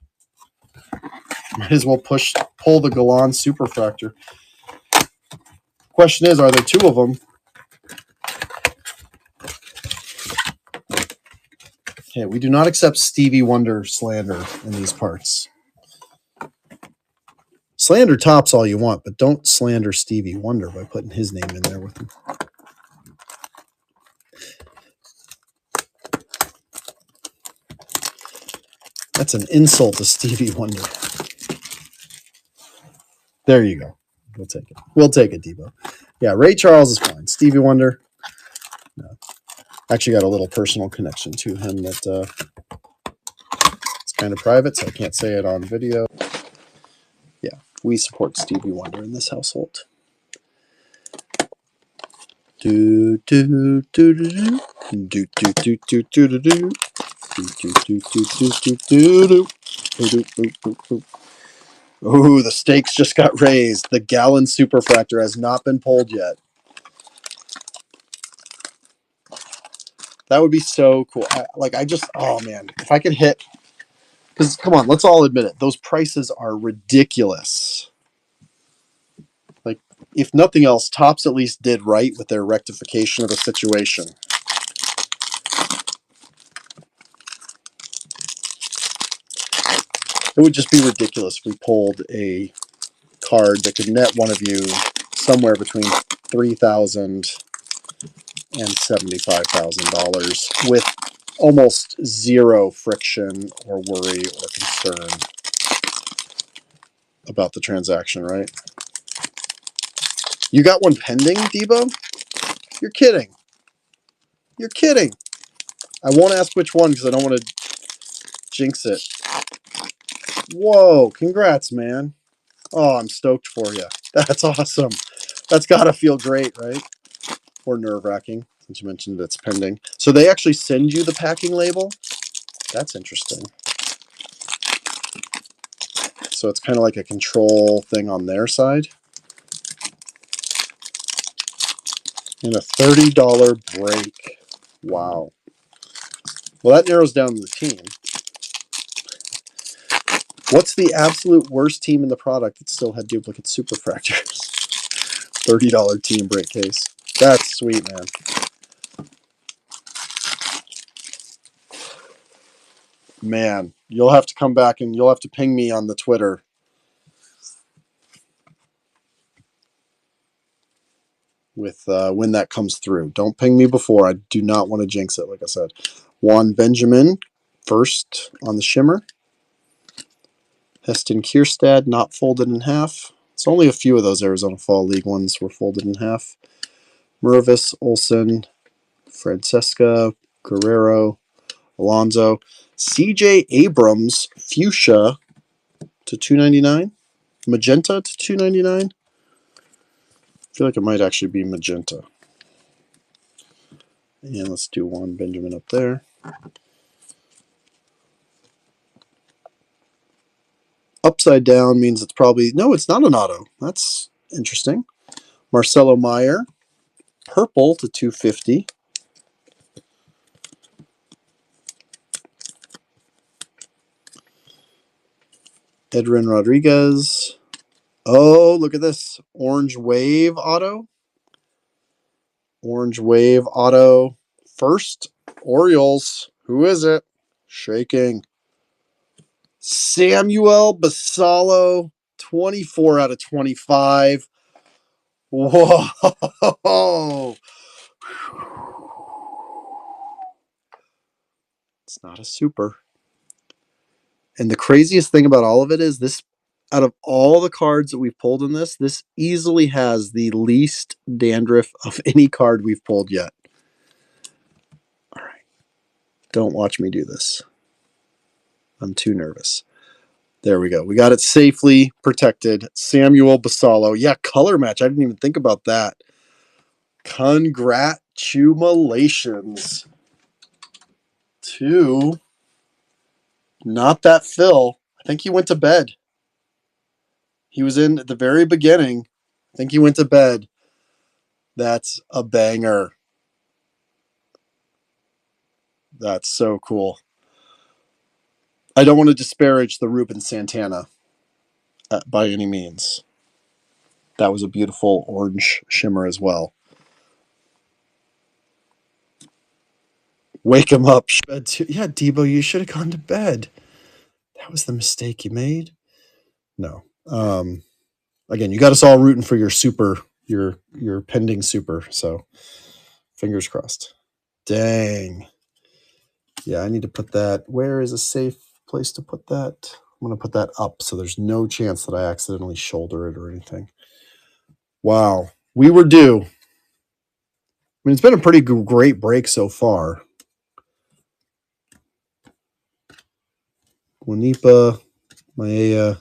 Might as well pull the Galan Superfractor. Question is, are there 2 of them? Okay, we do not accept Stevie Wonder slander in these parts. Slander Tops all you want, but don't slander Stevie Wonder by putting his name in there with him. That's an insult to Stevie Wonder. There you go. We'll take it. We'll take it, Debo. Yeah, Ray Charles is fine. Stevie Wonder, no. Actually got a little personal connection to him that it's kind of private, so I can't say it on video. Yeah, we support Stevie Wonder in this household. Do do do do do do do do do do do do. Oh, the stakes just got raised. The Gallon Superfractor has not been pulled yet. That would be so cool. Oh man, if I could hit, because come on, let's all admit it, those prices are ridiculous. Like, if nothing else, Topps at least did right with their rectification of the situation. It would just be ridiculous if we pulled a card that could net one of you somewhere between $3,000 and $75,000 with almost zero friction or worry or concern about the transaction, right? You got one pending, Debo? You're kidding. You're kidding. I won't ask which one because I don't want to jinx it. Whoa, congrats, man. Oh, I'm stoked for you. That's awesome. That's got to feel great, right? Or nerve-wracking, since you mentioned it's pending. So they actually send you the packing label? That's interesting. So it's kind of like a control thing on their side. And a $30 break. Wow. Well, that narrows down the team. What's the absolute worst team in the product that still had duplicate Superfractors? $30 team break case. That's sweet, man. Man, you'll have to come back and you'll have to ping me on the Twitter. With when that comes through. Don't ping me before. I do not want to jinx it, like I said. Juan Benjamin, first on the shimmer. Heston Kierstad, not folded in half. It's only a few of those Arizona Fall League ones were folded in half. Mervis, Olson, Francesca, Guerrero, Alonso, CJ Abrams, Fuchsia to 299, Magenta to 299. I feel like it might actually be Magenta. And let's do one Benjamin up there. Upside down means it's probably, no, it's not an auto. That's interesting. Marcelo Meyer, purple to 250. Edwin Rodriguez. Oh, look at this. Orange Wave auto. Orange Wave auto. First, Orioles. Who is it? Shaking. Samuel Basallo, 24 out of 25. Whoa. It's not a super. And the craziest thing about all of it is this, out of all the cards that we've pulled in this easily has the least dandruff of any card we've pulled yet. All right. Don't watch me do this. I'm too nervous. There we go. We got it safely protected. Samuel Basallo. Yeah, color match. I didn't even think about that. Congratulations to not that Phil. I think he went to bed. He was in at the very beginning. I think he went to bed. That's a banger. That's so cool. I don't want to disparage the Ruben Santana by any means. That was a beautiful orange shimmer as well. Wake him up. Yeah, Debo, you should have gone to bed. That was the mistake you made. No. Again, you got us all rooting for your super, your pending super. So fingers crossed. Dang. Yeah, I need to put that. Where is a safe place to put that? I'm going to put that up so there's no chance that I accidentally shoulder it or anything. Wow. We were due. I mean, it's been a pretty great break so far. Wanipa, Maea.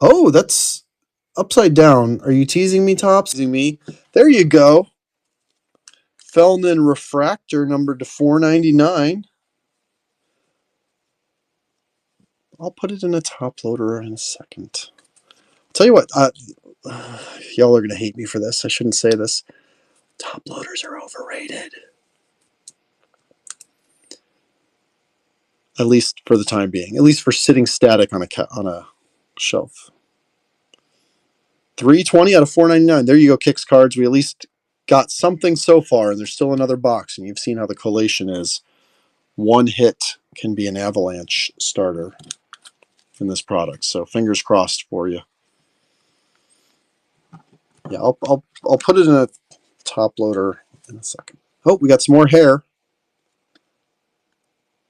Oh, that's upside down. Are you teasing me, Tops? Teasing me? There you go. Fellman Refractor numbered to 499. I'll put it in a top loader in a second. I'll tell you what, y'all are going to hate me for this. I shouldn't say this. Top loaders are overrated. At least for the time being. At least for sitting static on a shelf. 320 out of 499. There you go, Kicks cards. We at least got something so far, and there's still another box, and you've seen how the collation is. One hit can be an avalanche starter in this product. So fingers crossed for you. Yeah, I'll put it in a top loader in a second. Oh, we got some more hair.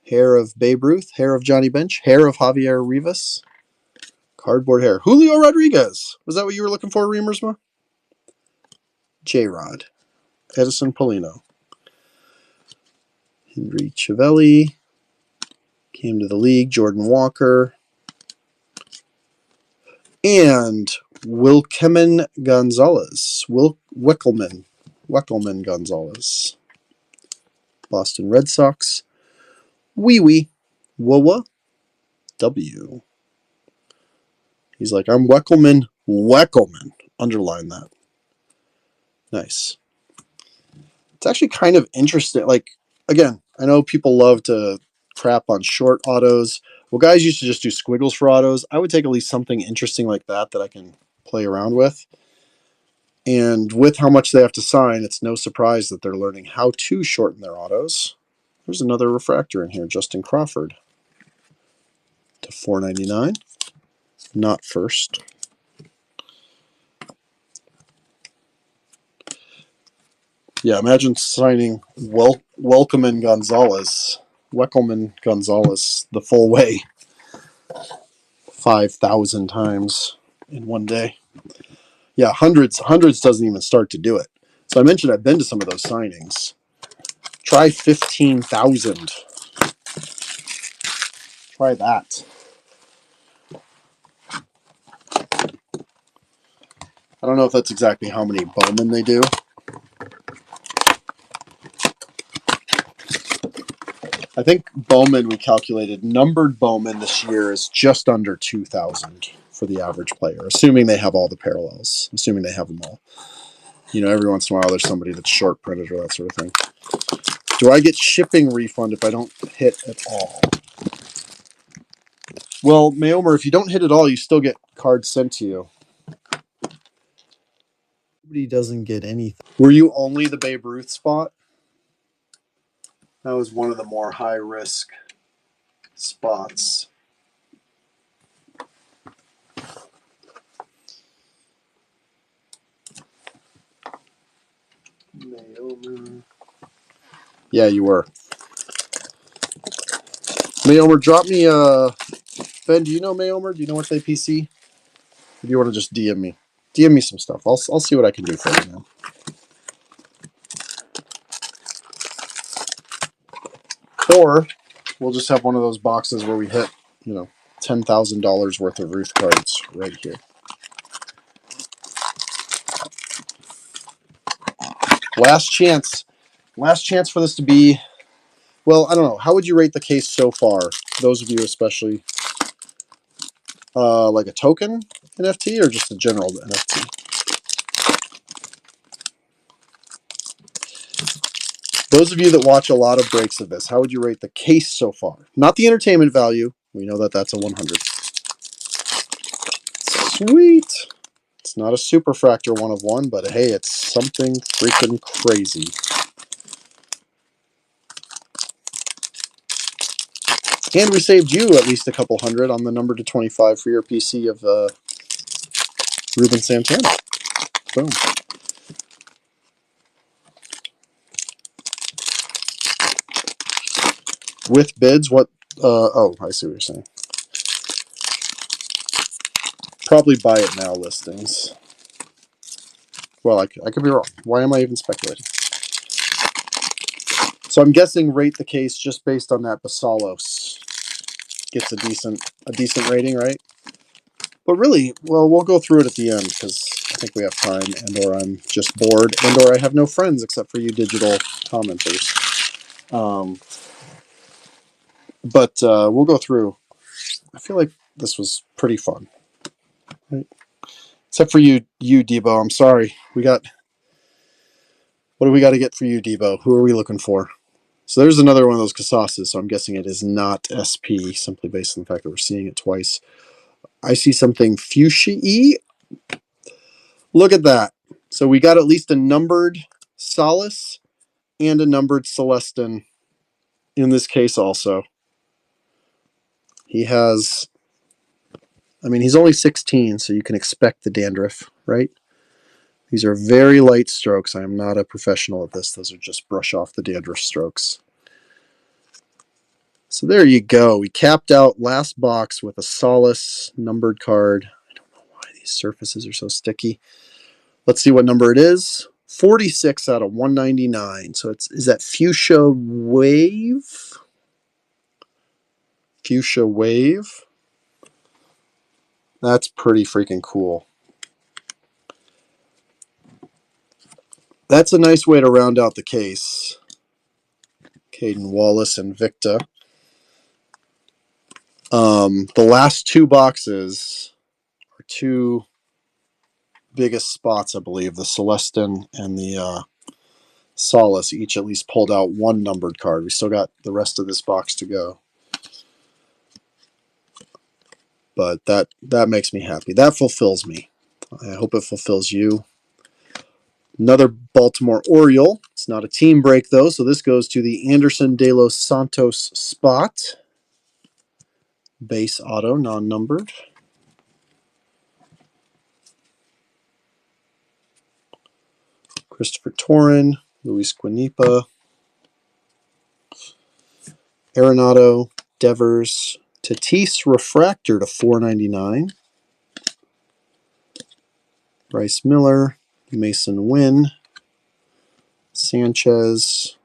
Hair of Babe Ruth, hair of Johnny Bench, hair of Javier Rivas, cardboard hair. Julio Rodriguez. Was that what you were looking for, Reamersma? J-Rod. Edison Polino. Henry Chiavelli. Came to the league. Jordan Walker. And Wilkeman Gonzalez. Weckelman Gonzalez. Boston Red Sox. Wee Wawa W. He's like, I'm Weckelman. Underline that. Nice. It's actually kind of interesting. Like, again, I know people love to crap on short autos. Well, guys used to just do squiggles for autos. I would take at least something interesting like that I can play around with. And with how much they have to sign, it's no surprise that they're learning how to shorten their autos. There's another refractor in here, Justin Crawford. To $4.99. Not first. Yeah, imagine signing Weckelman Gonzalez the full way 5,000 times in one day. Yeah, hundreds doesn't even start to do it. So I mentioned I've been to some of those signings. Try 15,000. Try that. I don't know if that's exactly how many Bowman they do. I think Bowman, we calculated, numbered Bowman this year is just under 2,000 for the average player, assuming they have all the parallels, assuming they have them all. You know, every once in a while there's somebody that's short printed or that sort of thing. Do I get shipping refund if I don't hit at all? Well, Mayomer, if you don't hit at all, you still get cards sent to you. Nobody doesn't get anything. Were you only the Babe Ruth spot? That was one of the more high-risk spots. Mayomer. Yeah, you were. Mayomer, drop me Ben, do you know Mayomer? Do you know what they PC? Or do you want to just DM me? DM me some stuff. I'll see what I can do for you, man. Or we'll just have one of those boxes where we hit, you know, $10,000 worth of Ruth cards right here. Last chance. Last chance for this to be, well, I don't know. How would you rate the case so far? Those of you especially. Like a token NFT or just a general NFT? Those of you that watch a lot of breaks of this, how would you rate the case so far? Not the entertainment value. We know that that's a 100. Sweet. It's not a superfractor 1 of 1, but hey, it's something freaking crazy. And we saved you at least a couple hundred on the number to 25 for your PC of Ruben Santana. Boom. With bids, what? Oh, I see what you're saying. Probably buy it now listings. Well, I could be wrong. Why am I even speculating? So I'm guessing rate the case just based on that Basalos gets a decent rating, right? But really, well, we'll go through it at the end because I think we have time, and or I'm just bored, and or I have no friends except for you digital commenters. But we'll go through. I feel like this was pretty fun, right? Except for you, Debo. I'm sorry. What do we got to get for you, Debo? Who are we looking for? So there's another one of those Casasas, so I'm guessing it is not SP, simply based on the fact that we're seeing it twice. I see something fuchsia-y. Look at that. So we got at least a numbered Solace and a numbered Celestin in this case also. He has, I mean, he's only 16, so you can expect the dandruff, right? These are very light strokes. I am not a professional at this. Those are just brush off the dandruff strokes. So there you go. We capped out last box with a Solace numbered card. I don't know why these surfaces are so sticky. Let's see what number it is. 46 out of 199. So is that Fuchsia Wave? Fuchsia Wave. That's pretty freaking cool. That's a nice way to round out the case. Caden Wallace and Victa. The last two boxes are two biggest spots, I believe. The Celestin and the Solace each at least pulled out one numbered card. We still got the rest of this box to go. But that makes me happy. That fulfills me. I hope it fulfills you. Another Baltimore Oriole. It's not a team break, though, so this goes to the Anderson De Los Santos spot. Base auto, non-numbered. Christopher Torrin, Luis Quinipa, Arenado, Devers, Tatis Refractor to 499. Bryce Miller, Mason Wynn, Sanchez,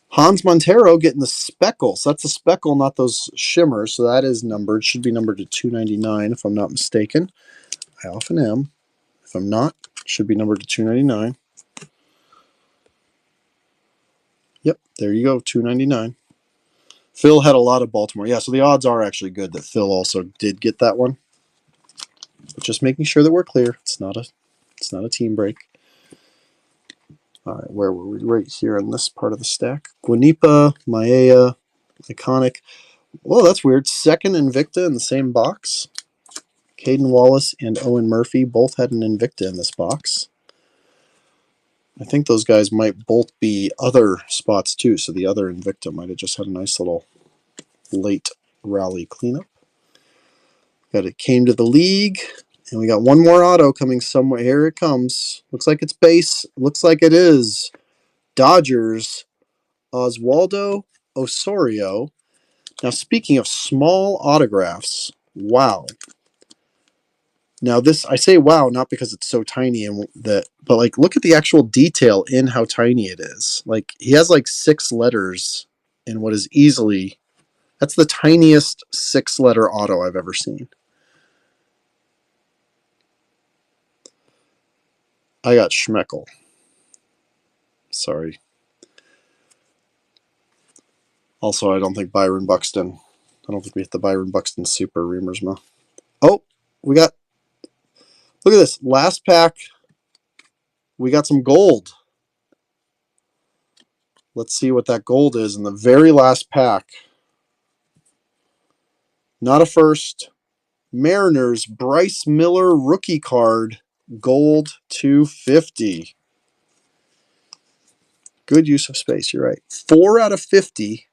Hans Montero getting the speckles. That's a speckle, not those shimmers. So that is numbered. Should be numbered to 299 if I'm not mistaken. I often am. If I'm not, should be numbered to 299. Yep, there you go, 299. Phil had a lot of Baltimore. Yeah, so the odds are actually good that Phil also did get that one. But just making sure that we're clear. It's not a team break. All right, where were we? Right here in this part of the stack. Guanipa, Maea, Iconic. Whoa, that's weird. Second Invicta in the same box. Caden Wallace and Owen Murphy both had an Invicta in this box. I think those guys might both be other spots too, so the other Invicta might have just had a nice little late rally cleanup. Got it came to the league, and we got one more auto coming somewhere. Here it comes. Looks like it's base. Looks like it is. Dodgers, Oswaldo Osorio. Now, speaking of small autographs, wow. Now this, I say wow, not because it's so tiny and that, but like look at the actual detail in how tiny it is. Like he has like 6 letters in what is easily, that's the tiniest 6-letter auto I've ever seen. I got Schmeckel. Sorry. Also, I don't think Byron Buxton. I don't think we hit the Byron Buxton Super Reamersma. Oh, we got, look at this. Last pack, we got some gold. Let's see what that gold is in the very last pack. Not a first. Mariners, Bryce Miller rookie card, gold 250. Good use of space, you're right. 4 out of 50.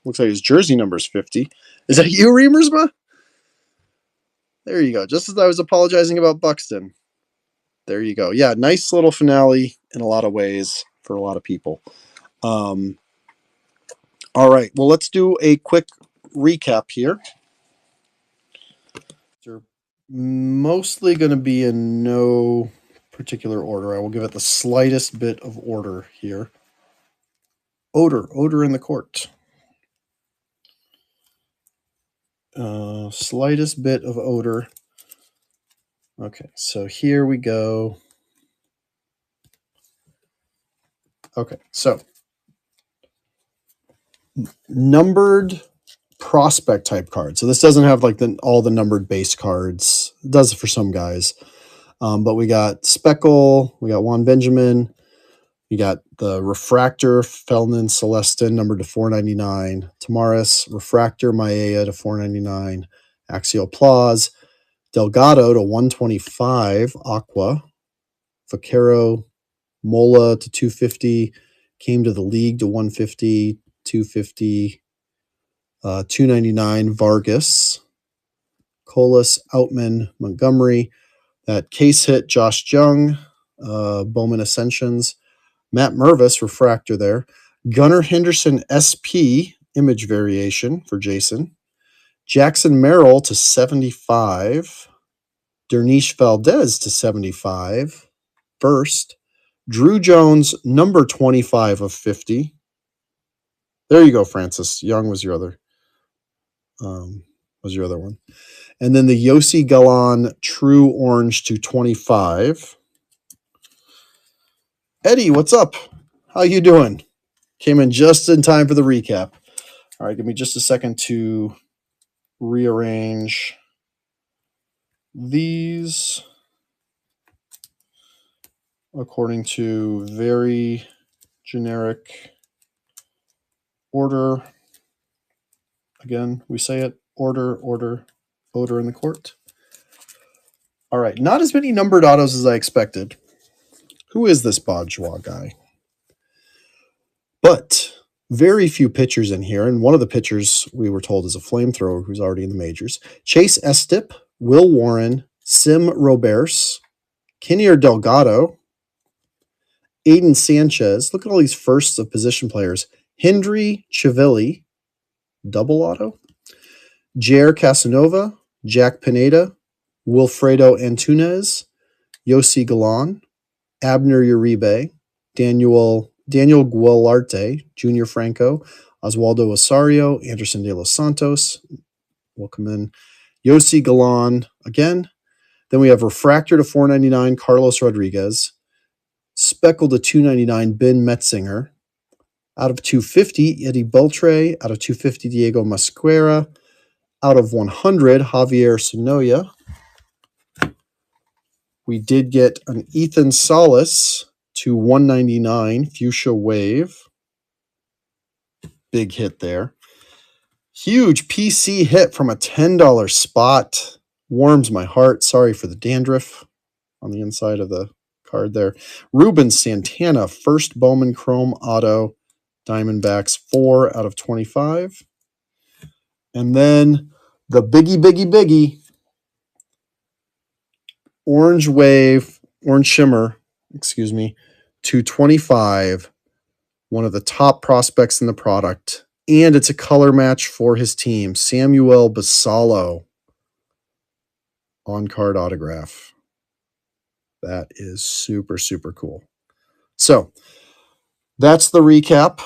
Looks like his jersey number is 50. Is that you, Reamersma? There you go. Just as I was apologizing about Buxton. There you go. Yeah, nice little finale in a lot of ways for a lot of people. All right, well, let's do a quick recap here. They're mostly going to be in no particular order. I will give it the slightest bit of order here. Odor in the court. Slightest bit of odor. Okay, so here we go. Okay, so numbered prospect type cards. So this doesn't have like all the numbered base cards. It does for some guys. But we got Speckle, we got Juan Benjamin, you got the Refractor, Felnin Celestin, numbered to 499, Tamaris, Refractor, Maea to 499, Axial Plaus, Delgado to 125, Aqua, Vaquero, Mola to 250, came to the league to 150, 250, 299, Vargas, Colas, Outman, Montgomery, that case hit, Josh Jung, Bowman Ascensions, Matt Mervis, Refractor there, Gunnar Henderson SP, image variation for Jason, Jackson Merrill to 75, Dernish Valdez to 75, first, Drew Jones, number 25 of 50. There you go, Francis. Young was your other one. And then the Yossi Galan True Orange to 25. Eddie, what's up? How you doing? Came in just in time for the recap. All right, give me just a second to rearrange these according to very generic order. Again, we say it, order in the court. All right, not as many numbered autos as I expected. Who is this Bourgeois guy? But very few pitchers in here, and one of the pitchers we were told is a flamethrower who's already in the majors. Chase Estip, Will Warren, Sim Roberts, Kinnear Delgado, Aiden Sanchez. Look at all these firsts of position players. Hendry Chivilli, double auto. Jair Casanova, Jack Pineda, Wilfredo Antunes, Yossi Galan, Abner Uribe, Daniel Daniel Gualarte, Junior Franco, Oswaldo Osario, Anderson de los Santos. Welcome in. Yossi Galan again. Then we have Refractor to 499, Carlos Rodriguez. Speckle to 299, Ben Metzinger. Out of 250, Eddie Beltre. Out of 250, Diego Masquera. Out of 100, Javier Sonoya. We did get an Ethan Salas to 199, Fuchsia Wave. Big hit there. Huge PC hit from a $10 spot. Warms my heart. Sorry for the dandruff on the inside of the card there. Ruben Santana, first Bowman Chrome Auto, Diamondbacks 4 out of 25. And then the biggie, Orange Shimmer, 225. One of the top prospects in the product. And it's a color match for his team. Samuel Basallo. On-card autograph. That is super, super cool. So, that's the recap.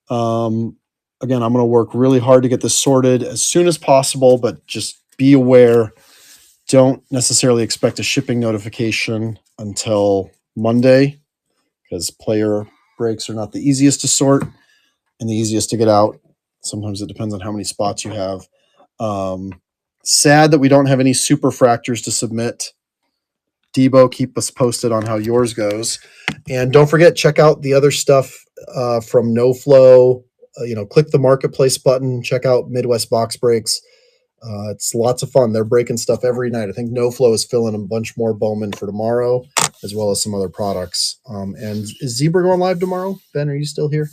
Again, I'm going to work really hard to get this sorted as soon as possible, but just be aware, don't necessarily expect a shipping notification until Monday, because player breaks are not the easiest to sort and the easiest to get out. Sometimes it depends on how many spots you have. Sad that we don't have any super fractors to submit. Debo, keep us posted on how yours goes. And don't forget, check out the other stuff from NoFlow. Click the marketplace button. Check out Midwest Box Breaks. It's lots of fun. They're breaking stuff every night. I think NoFlow is filling a bunch more Bowman for tomorrow, as well as some other products. And is Zebra going live tomorrow? Ben, are you still here?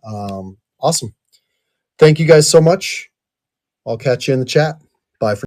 Awesome. Thank you guys so much. I'll catch you in the chat. Bye for